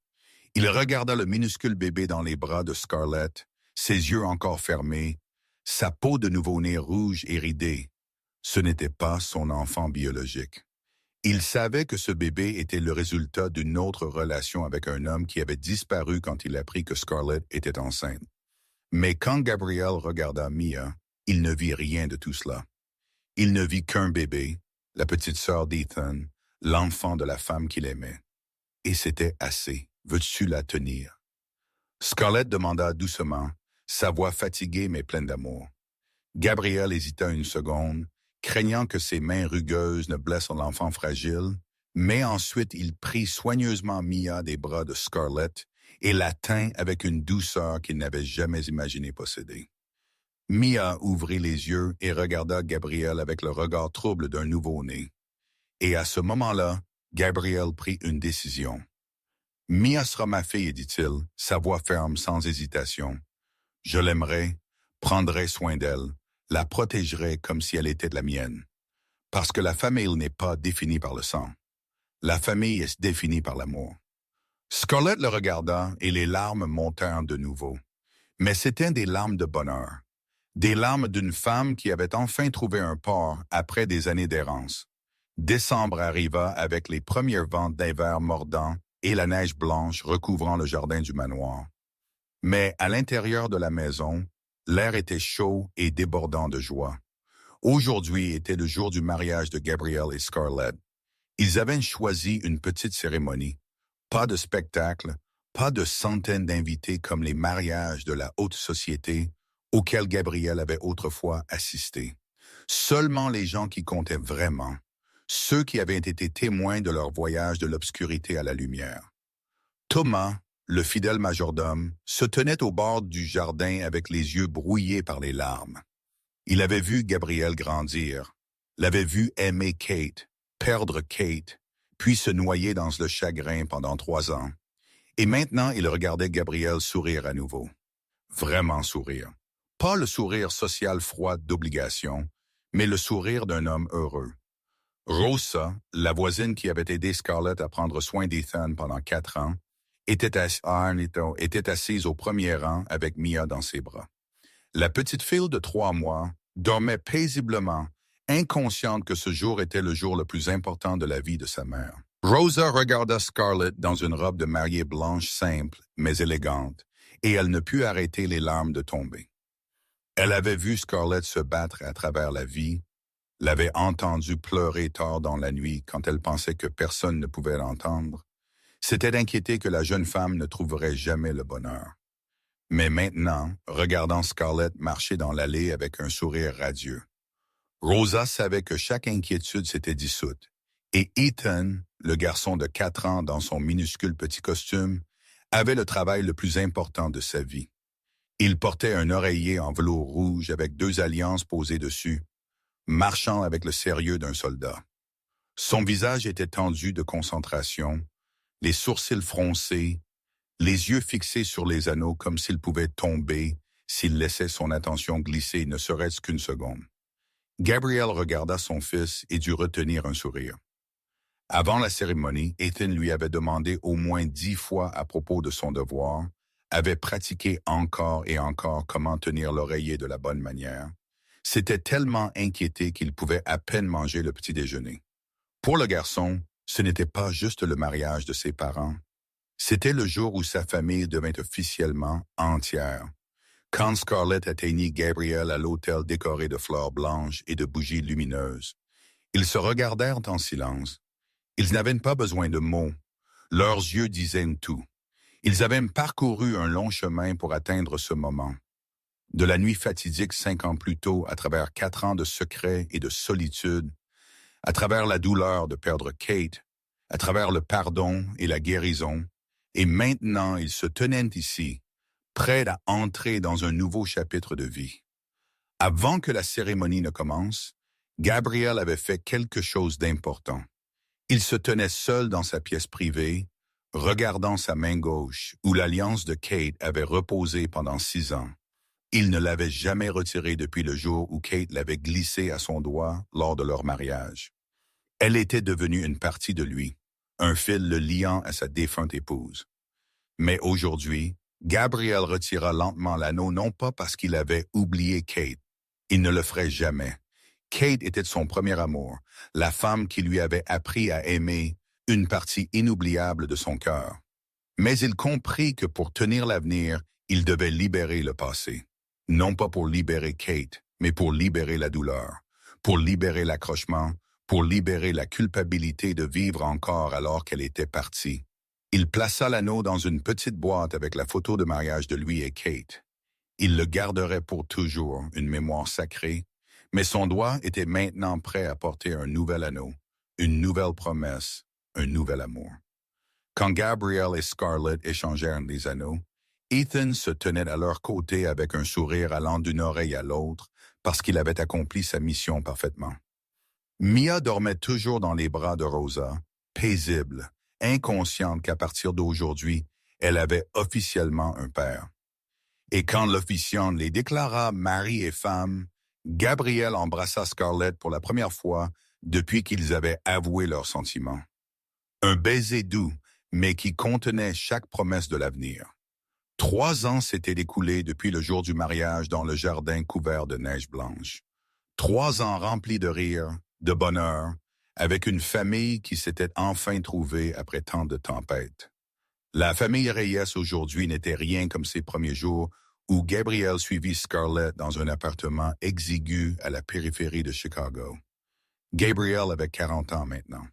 Il regarda le minuscule bébé dans les bras de Scarlett, ses yeux encore fermés, sa peau de nouveau-né rouge et ridée. Ce n'était pas son enfant biologique. Il savait que ce bébé était le résultat d'une autre relation avec un homme qui avait disparu quand il apprit que Scarlett était enceinte. Mais quand Gabriel regarda Mia, il ne vit rien de tout cela. Il ne vit qu'un bébé, la petite sœur d'Ethan, l'enfant de la femme qu'il aimait. Et c'était assez. Veux-tu la tenir? Scarlett demanda doucement, sa voix fatiguée mais pleine d'amour. Gabriel hésita une seconde, craignant que ses mains rugueuses ne blessent l'enfant fragile, mais ensuite il prit soigneusement Mia des bras de Scarlett et la tint avec une douceur qu'il n'avait jamais imaginé posséder. Mia ouvrit les yeux et regarda Gabriel avec le regard trouble d'un nouveau-né. Et à ce moment-là, Gabriel prit une décision. « Mia sera ma fille, dit-il, sa voix ferme sans hésitation. Je l'aimerai, prendrai soin d'elle, la protégerai comme si elle était de la mienne. Parce que la famille n'est pas définie par le sang. La famille est définie par l'amour. » Scarlett le regarda et les larmes montèrent de nouveau. Mais c'étaient des larmes de bonheur. Des larmes d'une femme qui avait enfin trouvé un port après des années d'errance. Décembre arriva avec les premiers vents d'hiver mordants et la neige blanche recouvrant le jardin du manoir. Mais à l'intérieur de la maison, l'air était chaud et débordant de joie. Aujourd'hui était le jour du mariage de Gabriel et Scarlett. Ils avaient choisi une petite cérémonie. Pas de spectacle, pas de centaines d'invités comme les mariages de la haute société auxquels Gabriel avait autrefois assisté. Seulement les gens qui comptaient vraiment, ceux qui avaient été témoins de leur voyage de l'obscurité à la lumière. Thomas, le fidèle majordome, se tenait au bord du jardin avec les yeux brouillés par les larmes. Il avait vu Gabriel grandir, l'avait vu aimer Kate, perdre Kate, puis se noyer dans le chagrin pendant 3 ans. Et maintenant, il regardait Gabriel sourire à nouveau. Vraiment sourire. Pas le sourire social froid d'obligation, mais le sourire d'un homme heureux. Rosa, la voisine qui avait aidé Scarlett à prendre soin d'Ethan pendant 4 ans, était assise au premier rang avec Mia dans ses bras. La petite fille de 3 mois dormait paisiblement, inconsciente que ce jour était le jour le plus important de la vie de sa mère. Rosa regarda Scarlett dans une robe de mariée blanche simple, mais élégante, et elle ne put arrêter les larmes de tomber. Elle avait vu Scarlett se battre à travers la vie, l'avait entendue pleurer tard dans la nuit quand elle pensait que personne ne pouvait l'entendre, s'était inquiétée que la jeune femme ne trouverait jamais le bonheur. Mais maintenant, regardant Scarlett marcher dans l'allée avec un sourire radieux, Rosa savait que chaque inquiétude s'était dissoute, et Ethan, le garçon de 4 ans dans son minuscule petit costume, avait le travail le plus important de sa vie. Il portait un oreiller en velours rouge avec 2 alliances posées dessus, marchant avec le sérieux d'un soldat. Son visage était tendu de concentration, les sourcils froncés, les yeux fixés sur les anneaux comme s'il pouvait tomber s'il laissait son attention glisser ne serait-ce qu'une seconde. Gabriel regarda son fils et dut retenir un sourire. Avant la cérémonie, Ethan lui avait demandé au moins 10 fois à propos de son devoir, avait pratiqué encore et encore comment tenir l'oreiller de la bonne manière, s'était tellement inquiété qu'il pouvait à peine manger le petit déjeuner. Pour le garçon, ce n'était pas juste le mariage de ses parents. C'était le jour où sa famille devint officiellement entière. Quand Scarlett atteignit Gabriel à l'hôtel décoré de fleurs blanches et de bougies lumineuses, ils se regardèrent en silence. Ils n'avaient pas besoin de mots. Leurs yeux disaient tout. Ils avaient parcouru un long chemin pour atteindre ce moment. De la nuit fatidique 5 ans plus tôt, à travers 4 ans de secret et de solitude, à travers la douleur de perdre Kate, à travers le pardon et la guérison, et maintenant ils se tenaient ici, prêts à entrer dans un nouveau chapitre de vie. Avant que la cérémonie ne commence, Gabriel avait fait quelque chose d'important. Il se tenait seul dans sa pièce privée, regardant sa main gauche, où l'alliance de Kate avait reposé pendant 6 ans. Il ne l'avait jamais retirée depuis le jour où Kate l'avait glissée à son doigt lors de leur mariage. Elle était devenue une partie de lui, un fil le liant à sa défunte épouse. Mais aujourd'hui, Gabriel retira lentement l'anneau non pas parce qu'il avait oublié Kate. Il ne le ferait jamais. Kate était son premier amour, la femme qui lui avait appris à aimer, une partie inoubliable de son cœur. Mais il comprit que pour tenir l'avenir, il devait libérer le passé. Non pas pour libérer Kate, mais pour libérer la douleur, pour libérer l'accrochement, pour libérer la culpabilité de vivre encore alors qu'elle était partie. Il plaça l'anneau dans une petite boîte avec la photo de mariage de lui et Kate. Il le garderait pour toujours, une mémoire sacrée, mais son doigt était maintenant prêt à porter un nouvel anneau, une nouvelle promesse, un nouvel amour. Quand Gabriel et Scarlett échangèrent les anneaux, Ethan se tenait à leur côté avec un sourire allant d'une oreille à l'autre parce qu'il avait accompli sa mission parfaitement. Mia dormait toujours dans les bras de Rosa, paisible, inconsciente qu'à partir d'aujourd'hui, elle avait officiellement un père. Et quand l'officiant les déclara mari et femme, Gabriel embrassa Scarlett pour la première fois depuis qu'ils avaient avoué leurs sentiments. Un baiser doux, mais qui contenait chaque promesse de l'avenir. 3 ans s'étaient écoulés depuis le jour du mariage dans le jardin couvert de neige blanche. 3 ans remplis de rire, de bonheur, avec une famille qui s'était enfin trouvée après tant de tempêtes. La famille Reyes aujourd'hui n'était rien comme ses premiers jours où Gabriel suivit Scarlett dans un appartement exigu à la périphérie de Chicago. Gabriel avait 40 ans maintenant.